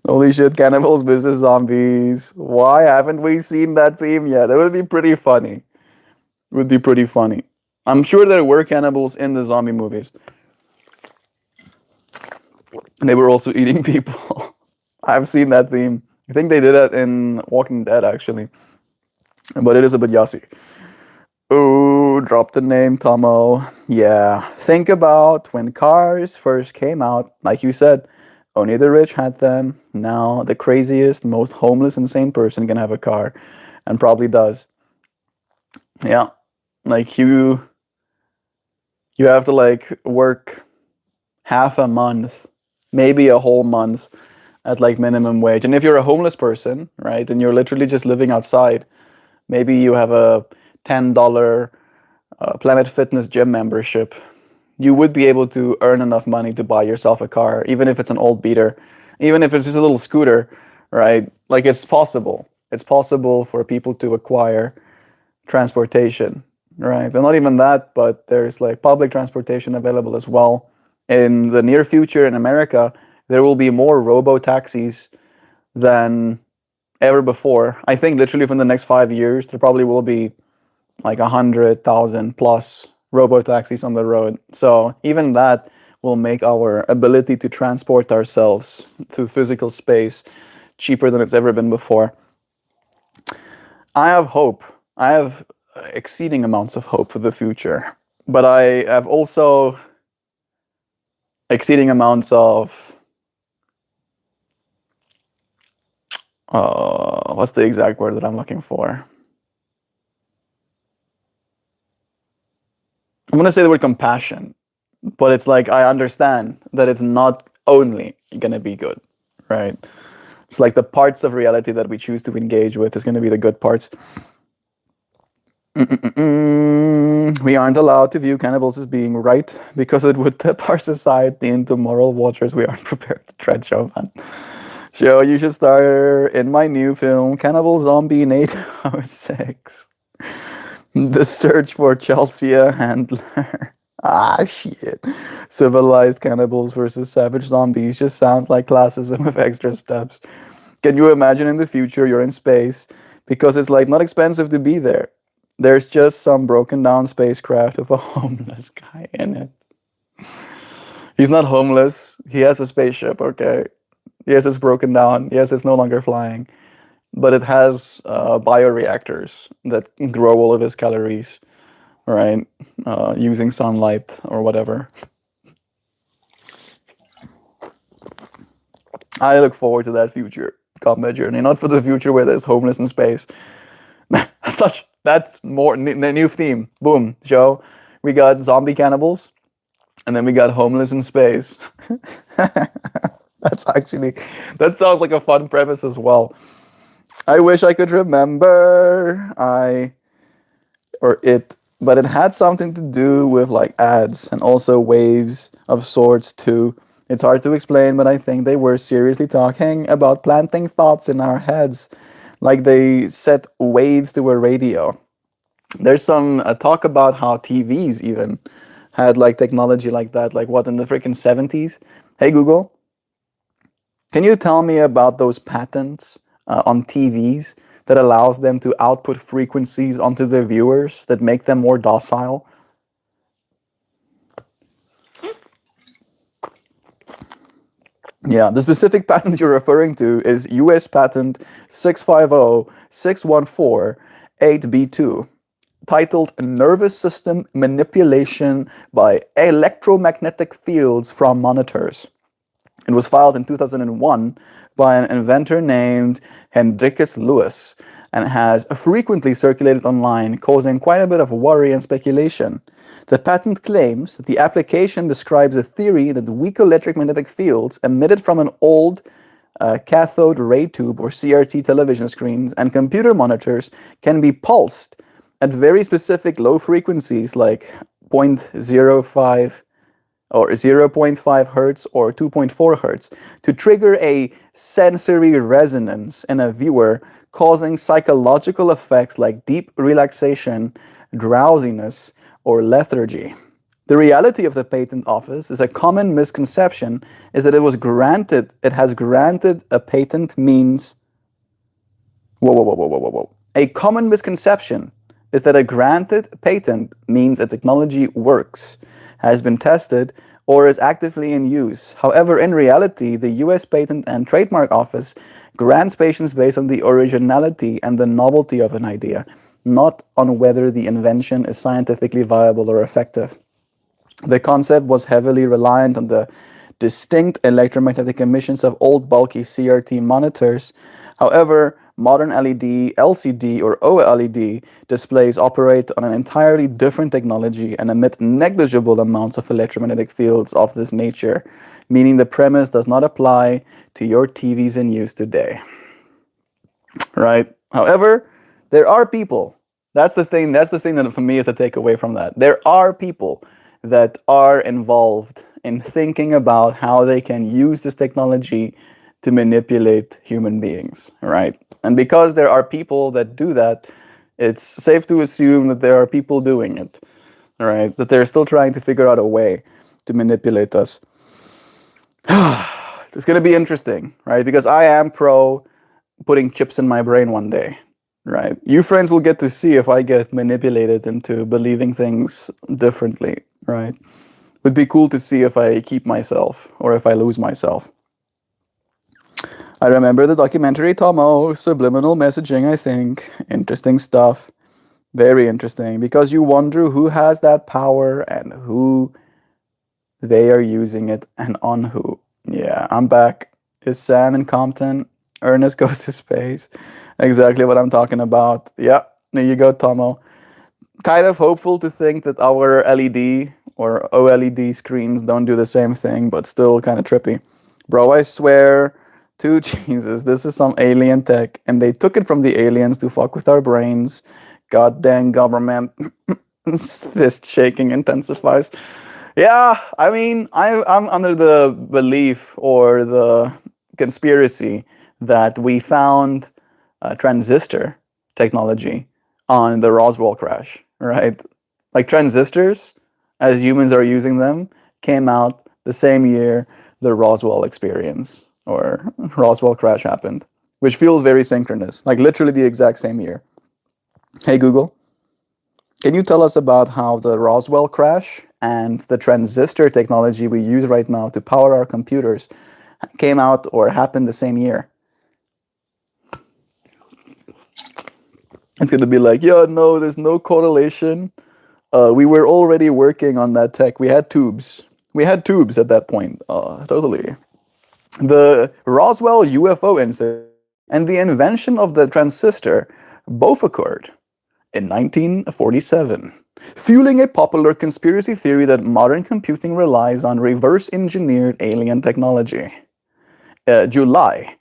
Holy shit, cannibals versus zombies. Why haven't we seen that theme yet? That would be pretty funny. It would be pretty funny. I'm sure there were cannibals in the zombie movies. And they were also eating people. I've seen that theme. I think they did that in Walking Dead, actually. But it is a bit yussy. Ooh, drop the name, Tomo. Yeah. Think about when cars first came out. Like you said, only the rich had them. Now the craziest, most homeless, insane person can have a car. And probably does. Yeah. Like you have to like work half a month, maybe a whole month at like minimum wage. And if you're a homeless person, right, and you're literally just living outside, maybe you have a $10 Planet Fitness gym membership, you would be able to earn enough money to buy yourself a car, even if it's an old beater, even if it's just a little scooter, right? Like it's possible. It's possible for people to acquire transportation, right? And not even that, but there's like public transportation available as well. In the near future in America, there will be more robo taxis than ever before. I think literally within the next 5 years, there probably will be like 100,000 plus robo taxis on the road. So even that will make our ability to transport ourselves through physical space cheaper than it's ever been before. I have hope. I have exceeding amounts of hope for the future, but I have also exceeding amounts of what's the exact word that I'm looking for? I'm gonna say the word compassion, but it's like I understand that it's not only gonna be good, right? It's like the parts of reality that we choose to engage with is gonna be the good parts. We aren't allowed to view cannibals as being right because it would tip our society into moral waters we aren't prepared to tread, Chauvin. Joe, you should star in my new film, Cannibal Zombie in 8 Hours 6. The Search for Chelsea Handler. Ah, shit. Civilized cannibals versus savage zombies just sounds like classism with extra steps. Can you imagine in the future you're in space? Because it's like not expensive to be there. There's just some broken down spacecraft with a homeless guy in it. He's not homeless. He has a spaceship, okay? Yes, it's broken down. Yes, it's no longer flying. But it has bioreactors that grow all of his calories, right? Using sunlight or whatever. I look forward to that future combat journey, not for the future where there's homeless in space. That's more the new theme. Boom, Joe. We got zombie cannibals, and then we got homeless in space. That sounds like a fun premise as well. I wish I could remember but it had something to do with like ads and also waves of sorts too. It's hard to explain, but I think they were seriously talking about planting thoughts in our heads, like they set waves to a radio. There's some talk about how TVs even had like technology like that, like what in the freaking 70s. Hey Google, can you tell me about those patents on TVs that allows them to output frequencies onto their viewers that make them more docile? Yeah, the specific patent you're referring to is US patent 650-614-8B2, titled Nervous System Manipulation by Electromagnetic Fields from Monitors. It was filed in 2001 by an inventor named Hendrikus Lewis and has frequently circulated online, causing quite a bit of worry and speculation. The patent claims that the application describes a theory that weak electric magnetic fields emitted from an old cathode ray tube or CRT television screens and computer monitors can be pulsed at very specific low frequencies like 0.05 or 0.5 hertz or 2.4 hertz to trigger a sensory resonance in a viewer, causing psychological effects like deep relaxation, drowsiness, or lethargy. The reality of the patent office is a common misconception is that it has granted a patent means. Whoa. A common misconception is that a granted patent means a technology works, has been tested, or is actively in use. However, in reality, the US Patent and Trademark Office grants patents based on the originality and the novelty of an idea, not on whether the invention is scientifically viable or effective. The concept was heavily reliant on the distinct electromagnetic emissions of old bulky CRT monitors. However, modern LED, LCD, or OLED displays operate on an entirely different technology and emit negligible amounts of electromagnetic fields of this nature, meaning the premise does not apply to your TVs in use today. Right? However, there are people That's the thing. That's the thing that for me is a takeaway from that. There are people that are involved in thinking about how they can use this technology to manipulate human beings, right? And because there are people that do that, it's safe to assume that there are people doing it, right? That they're still trying to figure out a way to manipulate us. It's going to be interesting, right? Because I am pro putting chips in my brain one day, right? You friends will get to see if I get manipulated into believing things differently, right? Would be cool to see if I keep myself or if I lose myself. I remember the documentary Tomo, subliminal messaging, I think. Interesting stuff. Very interesting because you wonder who has that power and who they are using it and on who. Yeah, I'm back. Is Sam in Compton? Ernest goes to space. Exactly what I'm talking about. Yeah, there you go, Tomo. Kind of hopeful to think that our LED or OLED screens don't do the same thing, but still kind of trippy. Bro, I swear to Jesus, this is some alien tech, and they took it from the aliens to fuck with our brains. Goddamn government. Fist shaking intensifies. Yeah, I mean, I'm under the belief or the conspiracy that we found transistor technology on the Roswell crash, right? Like transistors, as humans are using them, came out the same year the Roswell experience or Roswell crash happened, which feels very synchronous, like literally the exact same year. Hey, Google. Can you tell us about how the Roswell crash and the transistor technology we use right now to power our computers came out or happened the same year? It's going to be like, yeah, no, there's no correlation. We were already working on that tech. We had tubes. We had tubes at that point. Totally. The Roswell UFO incident and the invention of the transistor both occurred in 1947, fueling a popular conspiracy theory that modern computing relies on reverse-engineered alien technology. July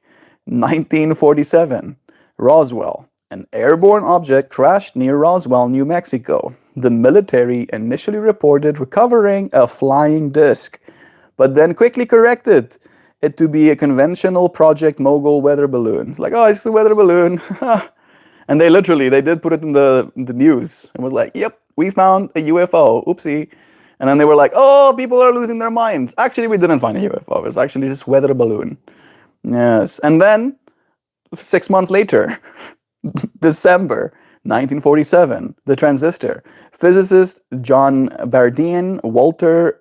1947, Roswell. An airborne object crashed near Roswell, New Mexico. The military initially reported recovering a flying disc, but then quickly corrected it to be a conventional Project Mogul weather balloon. It's like, oh, it's a weather balloon. And they did put it in the news. It was like, yep, we found a UFO. Oopsie. And then they were like, oh, people are losing their minds. Actually, we didn't find a UFO. It was actually just weather balloon. Yes. And then 6 months later, December 1947, the transistor. Physicists John Bardeen, Walter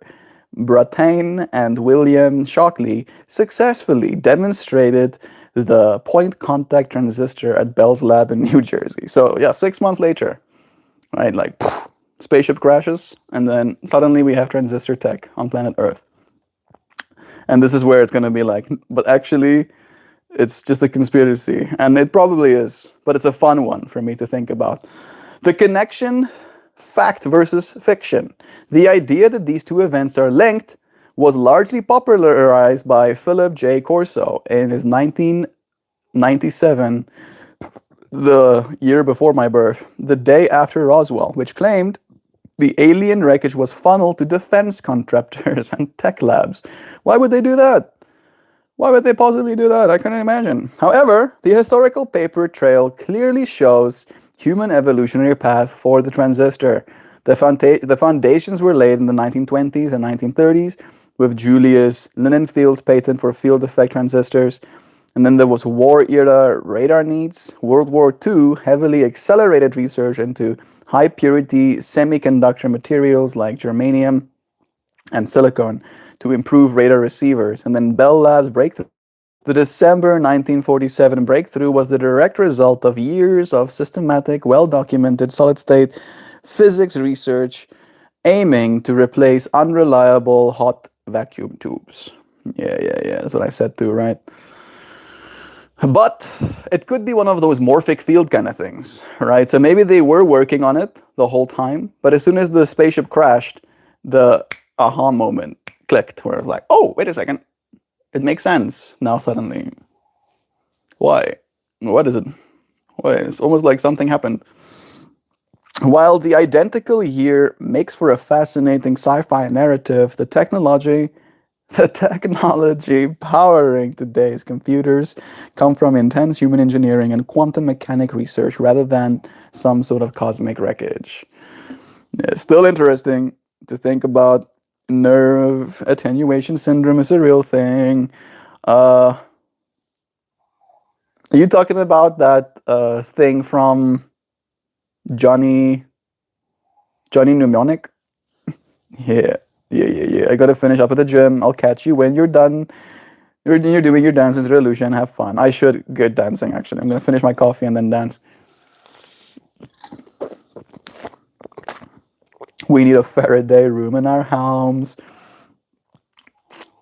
Brattain, and William Shockley successfully demonstrated the point contact transistor at Bell's lab in New Jersey. So yeah, 6 months later, right? Like poof, spaceship crashes, and then suddenly we have transistor tech on planet Earth. And this is where it's gonna be like, but actually, it's just a conspiracy, and it probably is, but it's a fun one for me to think about. The connection, fact versus fiction. The idea that these two events are linked was largely popularized by Philip J. Corso in his 1997, the year before my birth, the day after Roswell, which claimed the alien wreckage was funneled to defense contractors and tech labs. Why would they do that? Why would they possibly do that? I couldn't imagine. However, the historical paper trail clearly shows human evolutionary path for the transistor. The foundations were laid in the 1920s and 1930s with Julius Linenfeld's patent for field effect transistors. And then there was war-era radar needs. World War II heavily accelerated research into high-purity semiconductor materials like germanium and silicon to improve radar receivers. And then Bell Labs breakthrough. The December 1947 breakthrough was the direct result of years of systematic, well-documented solid-state physics research aiming to replace unreliable hot vacuum tubes. Yeah, that's what I said too, right? But it could be one of those morphic field kind of things, right? So maybe they were working on it the whole time, but as soon as the spaceship crashed, the aha moment clicked where I was like, oh, wait a second. It makes sense now suddenly. Why? What is it? Why? It's almost like something happened. While the identical year makes for a fascinating sci-fi narrative, the technology powering today's computers come from intense human engineering and quantum mechanic research rather than some sort of cosmic wreckage. It's still interesting to think about nerve attenuation syndrome is a real thing. Are you talking about that thing from Johnny Mnemonic? Yeah, yeah. I gotta finish up at the gym. I'll catch you when you're done. You're doing your dances revolution. Have fun. I should get dancing actually. I'm gonna finish my coffee and then dance. We need a Faraday room in our house.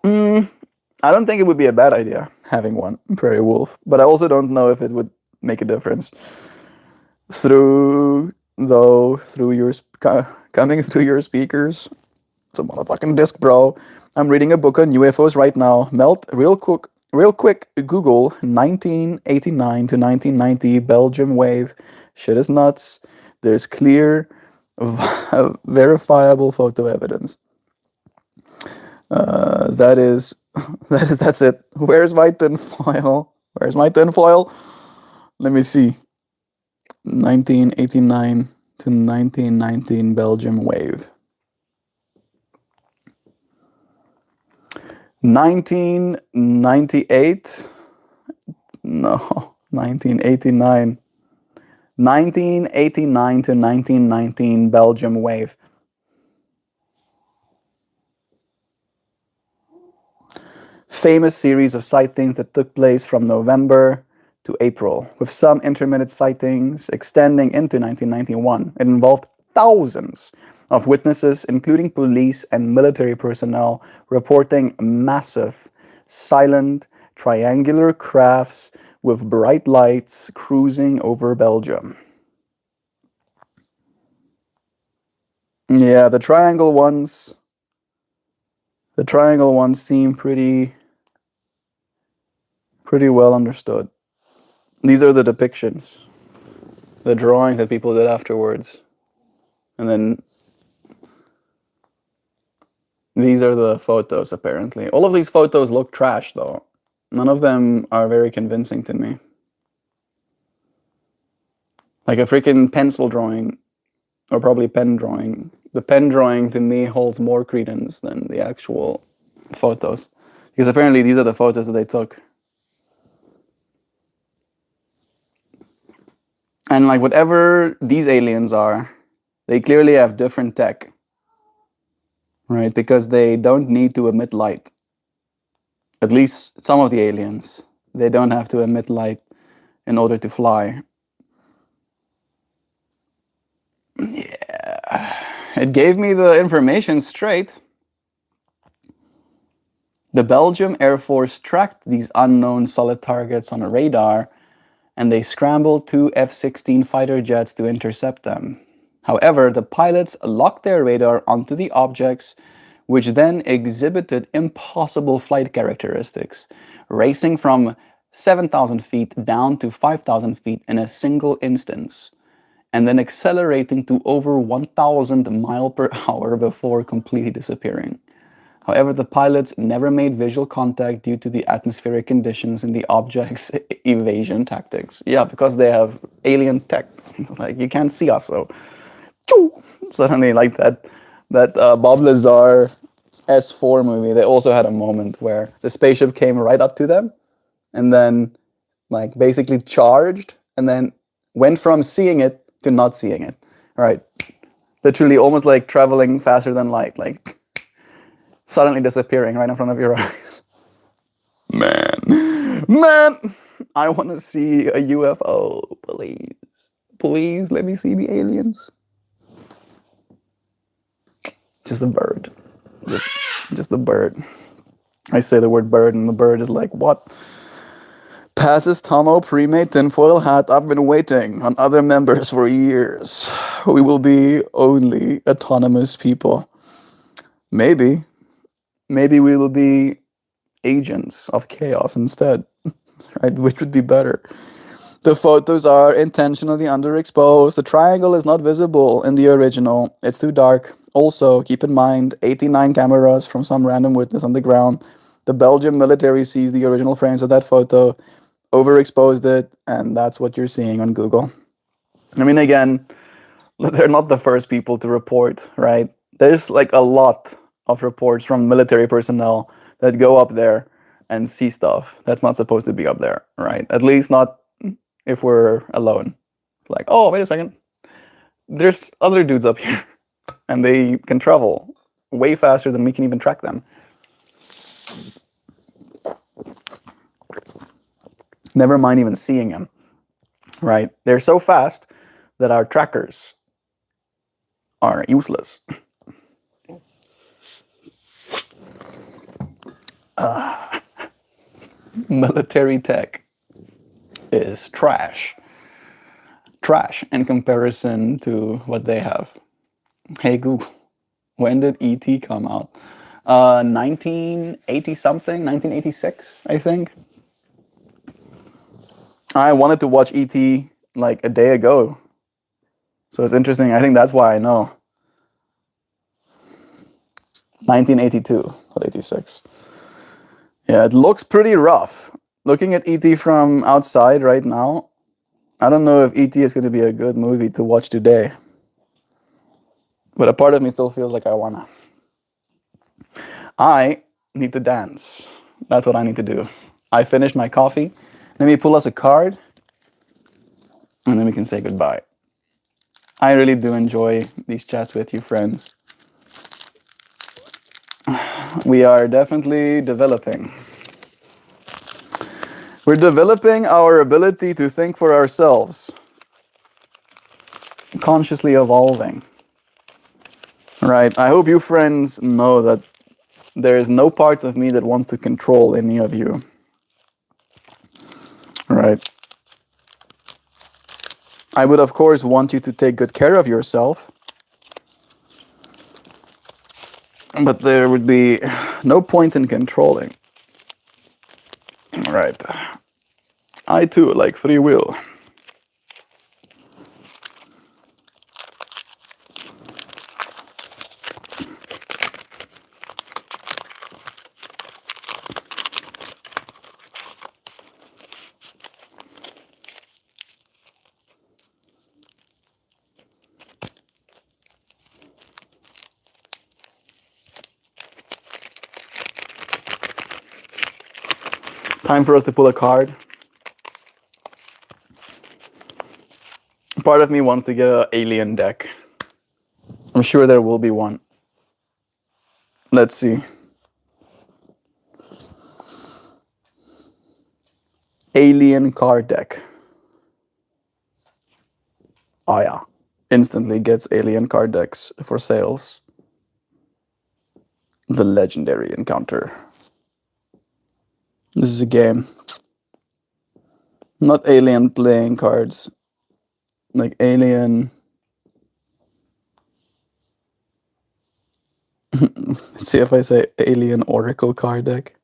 I don't think it would be a bad idea having one prairie wolf, but I also don't know if it would make a difference through your coming through your speakers. It's a motherfucking disc, bro. I'm reading a book on UFOs right now. Melt real quick. Google 1989 to 1990 Belgium wave. Shit is nuts. There's clear, verifiable photo evidence. That is that's it. Where's my tinfoil? Where's my tinfoil? Let me see. 1989 to 1919 Belgium wave. 1998? No, 1989. 1989 to 1919 Belgium wave. Famous series of sightings that took place from November to April, with some intermittent sightings extending into 1991. It involved thousands of witnesses, including police and military personnel, reporting massive, silent, triangular crafts with bright lights cruising over Belgium. Yeah, the triangle ones seem pretty well understood. These are the depictions, the drawings that people did afterwards. And then these are the photos, apparently. All of these photos look trash, though. None of them are very convincing to me. Like a freaking pencil drawing, or probably pen drawing. The pen drawing, to me, holds more credence than the actual photos. Because apparently these are the photos that they took. And like whatever these aliens are, they clearly have different tech, right? Because they don't need to emit light. At least some of the aliens, they don't have to emit light in order to fly. Yeah, it gave me the information straight. The Belgium Air Force tracked these unknown solid targets on a radar, and they scrambled 2 F-16 fighter jets to intercept them. However, the pilots locked their radar onto the objects, which then exhibited impossible flight characteristics, racing from 7,000 feet down to 5,000 feet in a single instance, and then accelerating to over 1,000 miles per hour before completely disappearing. However, the pilots never made visual contact due to the atmospheric conditions and the object's evasion tactics. Yeah, because they have alien tech. It's like, you can't see us, so suddenly, like that Bob Lazar S4 movie, they also had a moment where the spaceship came right up to them and then like basically charged and then went from seeing it to not seeing it. Right. Literally almost like traveling faster than light, like suddenly disappearing right in front of your eyes. Man, I want to see a UFO, please. Please let me see the aliens. Just a bird. Just a bird. I say the word bird and the bird is like, what? Passes Tomo pre-made tinfoil hat. I've been waiting on other members for years. We will be only autonomous people. Maybe we will be agents of chaos instead, right? Which would be better. The photos are intentionally underexposed. The triangle is not visible in the original. It's too dark. Also, keep in mind, 89 cameras from some random witness on the ground. The Belgian military sees the original frames of that photo, overexposed it, and that's what you're seeing on Google. I mean, again, they're not the first people to report, right? There's like a lot of reports from military personnel that go up there and see stuff that's not supposed to be up there, right? At least not if we're alone. Like, oh, wait a second. There's other dudes up here and they can travel way faster than we can even track them. Never mind even seeing them, right? They're so fast that our trackers are useless. Military tech is trash. Trash in comparison to what they have. Hey Google, when did ET come out? 1980 something, 1986, I think. I wanted to watch ET like a day ago. So it's interesting. I think that's why I know. 1982 or 86. Yeah, it looks pretty rough. Looking at ET from outside right now, I don't know if ET is going to be a good movie to watch today. But a part of me still feels like I wanna. I need to dance. That's what I need to do. I finished my coffee. Let me pull us a card. And then we can say goodbye. I really do enjoy these chats with you, friends. We are definitely developing. We're developing our ability to think for ourselves. Consciously evolving. Right? I hope you friends know that there is no part of me that wants to control any of you. Right? I would, of course, want you to take good care of yourself. But there would be no point in controlling. Right. I too like free will. Time for us to pull a card. Part of me wants to get an alien deck. I'm sure there will be one. Let's see. Alien card deck. Oh yeah. Instantly gets alien card decks for sales. The legendary encounter. This is a game. Not alien playing cards. Like alien. Let's see if I say alien oracle card deck.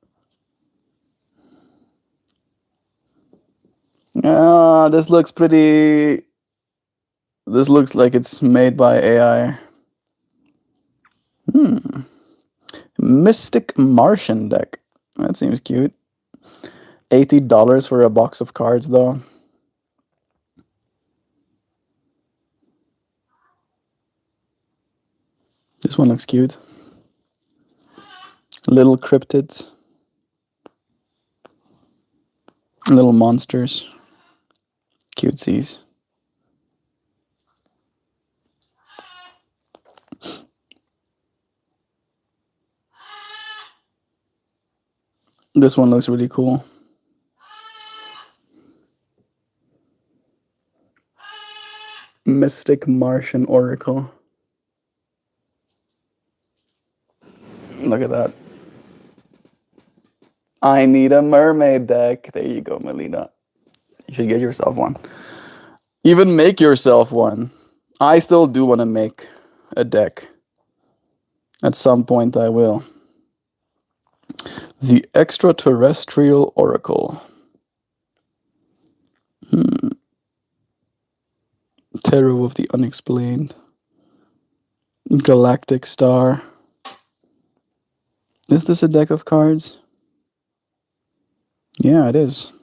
This looks pretty. This looks like it's made by AI. Mystic Martian deck. That seems cute. $80 for a box of cards, though. This one looks cute. Little cryptids. Little monsters. Cutesies. This one looks really cool. Mystic Martian Oracle. Look at that. I need a mermaid deck. There you go, Melina. You should get yourself one. Even make yourself one. I still do want to make a deck. At some point I will. The Extraterrestrial Oracle. Tarot of the Unexplained. Galactic Star. Is this a deck of cards? Yeah, it is.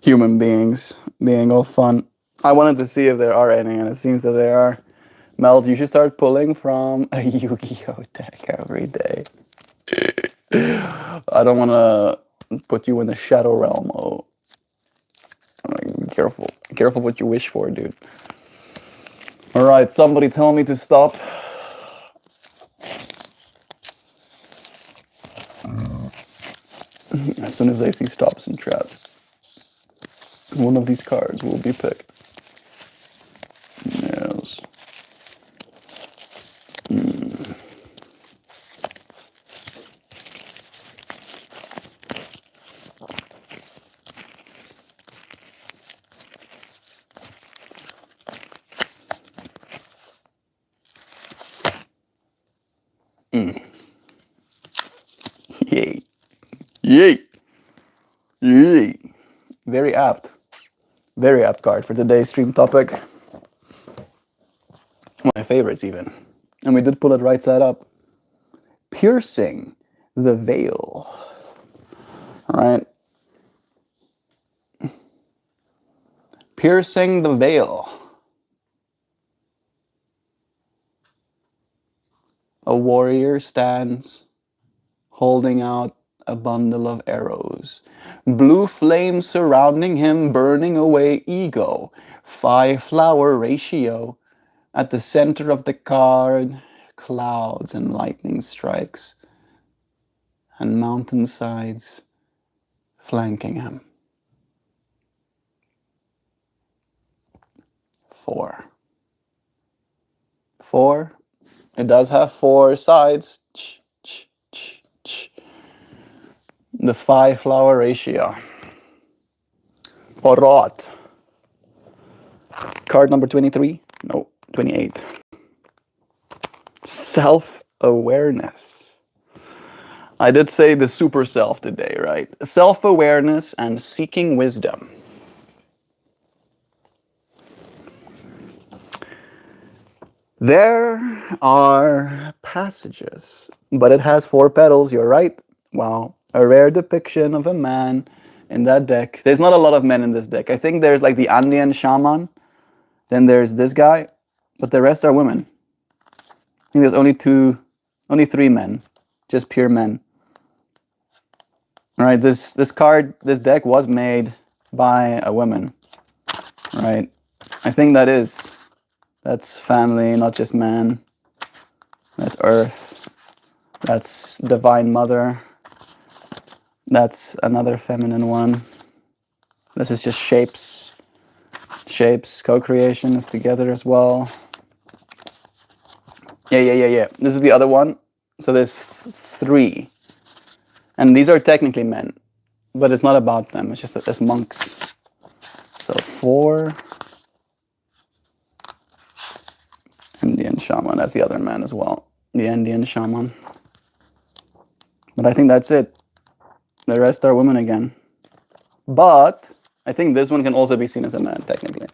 Human beings being all fun. I wanted to see if there are any, and it seems that there are. Mel, you should start pulling from a Yu-Gi-Oh deck every day. I don't want to put you in the shadow realm. Oh, be careful. Be careful what you wish for, dude. All right, somebody tell me to stop. As soon as I see stops in chat, one of these cards will be picked. Yes. Yay. Yay. Yay. Very apt. Very apt card for today's stream topic. My favorites, even. And we did pull it right side up. Piercing the veil. All right. Piercing the veil. A warrior stands holding out a bundle of arrows. Blue flames surrounding him, burning away ego. 5-flower ratio. At the center of the card, clouds and lightning strikes, and mountainsides flanking him. 4. 4. It does have 4 sides. The 5-flower ratio. Alright. Card number 23. No, 28. Self-awareness. I did say the super self today, right? Self-awareness and seeking wisdom. There are passages, but it has 4 petals, you're right. Wow, a rare depiction of a man in that deck. There's not a lot of men in this deck. I think there's like the Andean shaman, then there's this guy, but the rest are women. I think there's only 3 men, just pure men. All right, this deck was made by a woman, right? I think that's family, not just man. That's earth. That's divine mother. That's another feminine one. This is just shapes. Shapes, co-creation is together as well. Yeah. This is the other one. So there's 3. And these are technically men, but it's not about them. It's just that there's monks. So 4. Indian shaman, that's the other man as well. The Indian shaman. But I think that's it. The rest are women again. But I think this one can also be seen as a man, technically.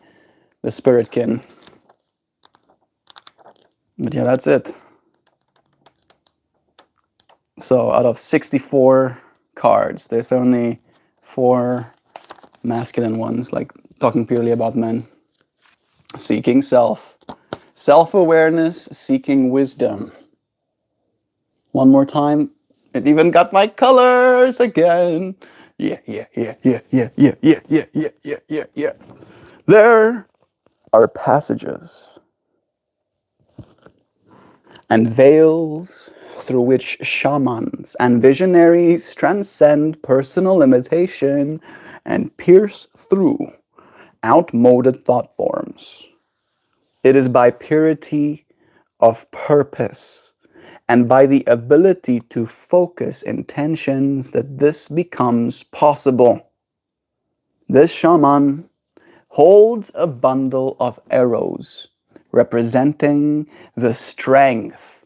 The spirit kin. But yeah, that's it. So out of 64 cards, there's only 4 masculine ones, like talking purely about men. Seeking self. Self-awareness, seeking wisdom. One more time. It even got my colors again. Yeah. There are passages and veils through which shamans and visionaries transcend personal limitation and pierce through outmoded thought forms. It is by purity of purpose and by the ability to focus intentions that this becomes possible. This shaman holds a bundle of arrows representing the strength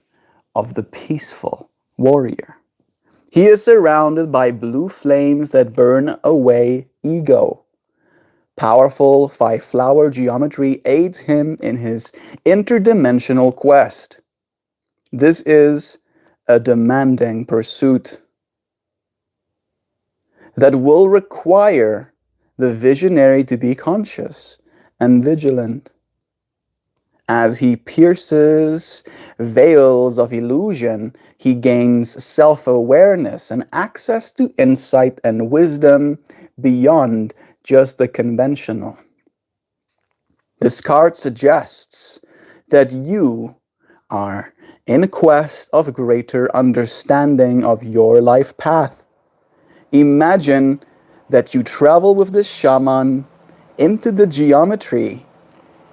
of the peaceful warrior. He is surrounded by blue flames that burn away ego. Powerful five-flower geometry aids him in his interdimensional quest. This is a demanding pursuit that will require the visionary to be conscious and vigilant. As he pierces veils of illusion, he gains self-awareness and access to insight and wisdom beyond just the conventional. This card suggests that you are in quest of greater understanding of your life path. Imagine that you travel with this shaman into the geometry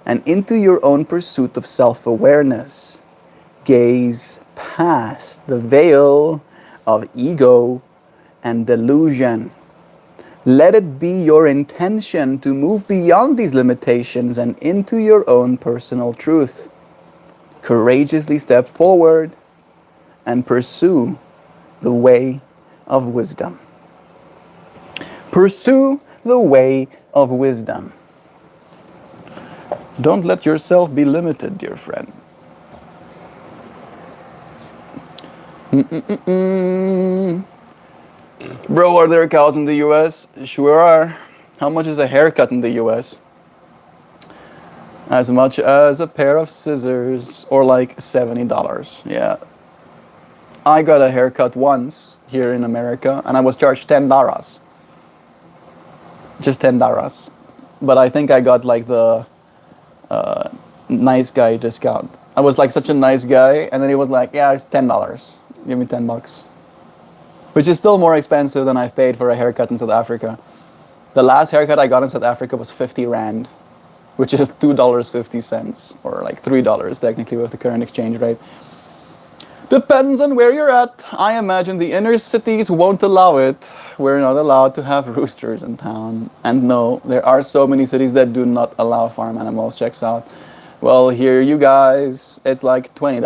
and into your own pursuit of self-awareness. Gaze past the veil of ego and delusion. Let it be your intention to move beyond these limitations and into your own personal truth. Courageously step forward and pursue the way of wisdom. Pursue the way of wisdom. Don't let yourself be limited, dear friend. Bro, are there cows in the US? Sure are. How much is a haircut in the US? As much as a pair of scissors, or like $70. Yeah. I got a haircut once here in America, and I was charged $10. Just $10. But I think I got like the nice guy discount. I was like such a nice guy, and then he was like, yeah, it's $10. Give me $10. Which is still more expensive than I've paid for a haircut in South Africa. The last haircut I got in South Africa was 50 Rand, which is $2.50, or like $3 technically with the current exchange rate. Depends on where you're at. I imagine the inner cities won't allow it. We're not allowed to have roosters in town. And no, there are so many cities that do not allow farm animals. Checks out. Well, here you guys, it's like $20.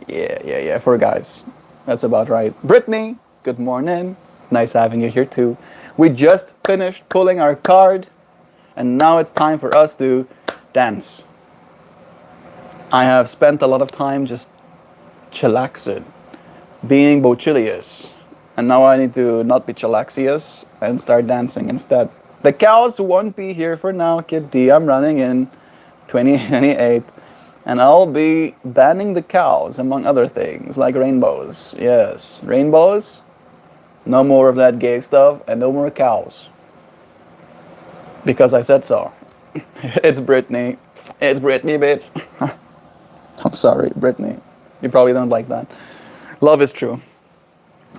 Yeah, for guys. That's about right. Brittany, good morning. It's nice having you here too. We just finished pulling our card, and now it's time for us to dance. I have spent a lot of time just chillaxing, being bochilious, and now I need to not be chillaxious and start dancing instead. The cows won't be here for now, Kid D. I'm running in 2028, and I'll be banning the cows, among other things, like rainbows. Yes, rainbows, no more of that gay stuff, and no more cows. Because I said so. It's Brittany. It's Brittany, bitch. I'm sorry, Brittany. You probably don't like that. Love is true.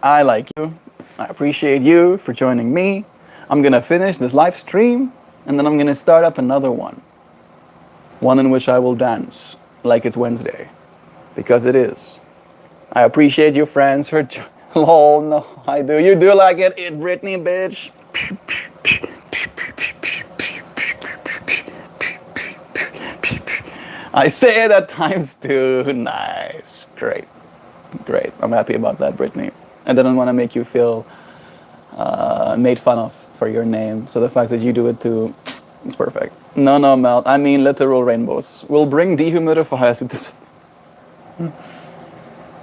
I like you. I appreciate you for joining me. I'm gonna finish this live stream, and then I'm gonna start up another one. One in which I will dance like it's Wednesday. Because it is. I appreciate you, friends, for lol, no, I do. You do like it. It's Brittany, bitch. I say it at times too. Nice. Great. I'm happy about that, Brittany. I didn't want to make you feel made fun of for your name. So the fact that you do it too, it's perfect. No, Mel. I mean literal rainbows. We'll bring dehumidifiers to this.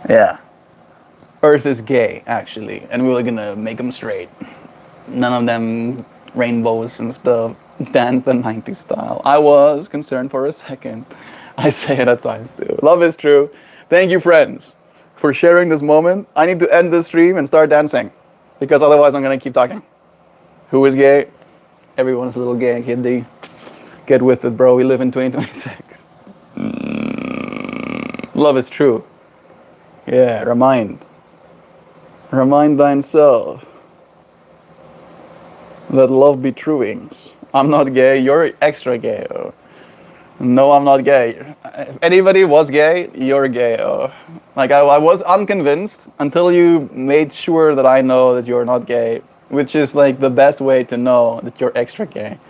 Yeah. Earth is gay, actually. And we're gonna make them straight. None of them rainbows and stuff. Dance the 90s style. I was concerned for a second. I say it at times too. Love is true. Thank you, friends, for sharing this moment. I need to end this stream and start dancing, because otherwise I'm gonna keep talking. Who is gay? Everyone's a little gay, Kid D. Get with it, bro. We live in 2026. Love is true. Yeah, remind thyself that love be truings. I'm not gay, you're extra gay. Oh. No, I'm not gay. If anybody was gay, you're gay. Oh. Like I was unconvinced until you made sure that I know that you're not gay, which is like the best way to know that you're extra gay.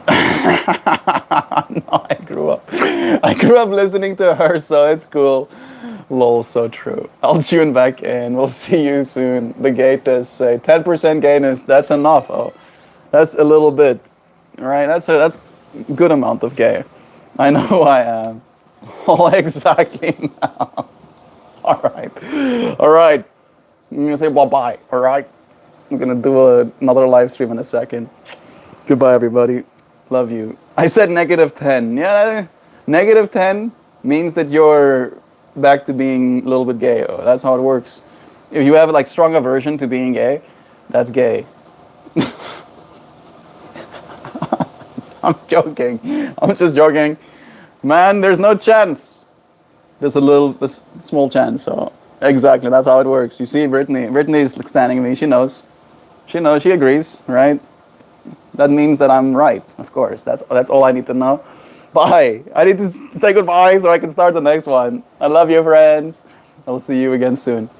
No, I grew up listening to her, so it's cool. Lol, so true. I'll tune back in. We'll see you soon. The gate is say 10% gayness. That's enough. Oh, that's a little bit, right? That's a good amount of gay. I know who I am. Oh, exactly now. All right, all right. I'm gonna say bye bye. All right. I'm gonna do another live stream in a second. Goodbye, everybody. Love you. I said -10. Yeah, -10 means that you're back to being a little bit gay. Oh, that's how it works. If you have like strong aversion to being gay, that's gay. I'm joking. I'm just joking. Man, there's no chance. There's a small chance. So exactly, that's how it works. You see, Brittany's standing me. She knows. She knows. She agrees, right? That means that I'm right. Of course. That's all I need to know. Bye. I need to say goodbye so I can start the next one. I love you, friends. I'll see you again soon.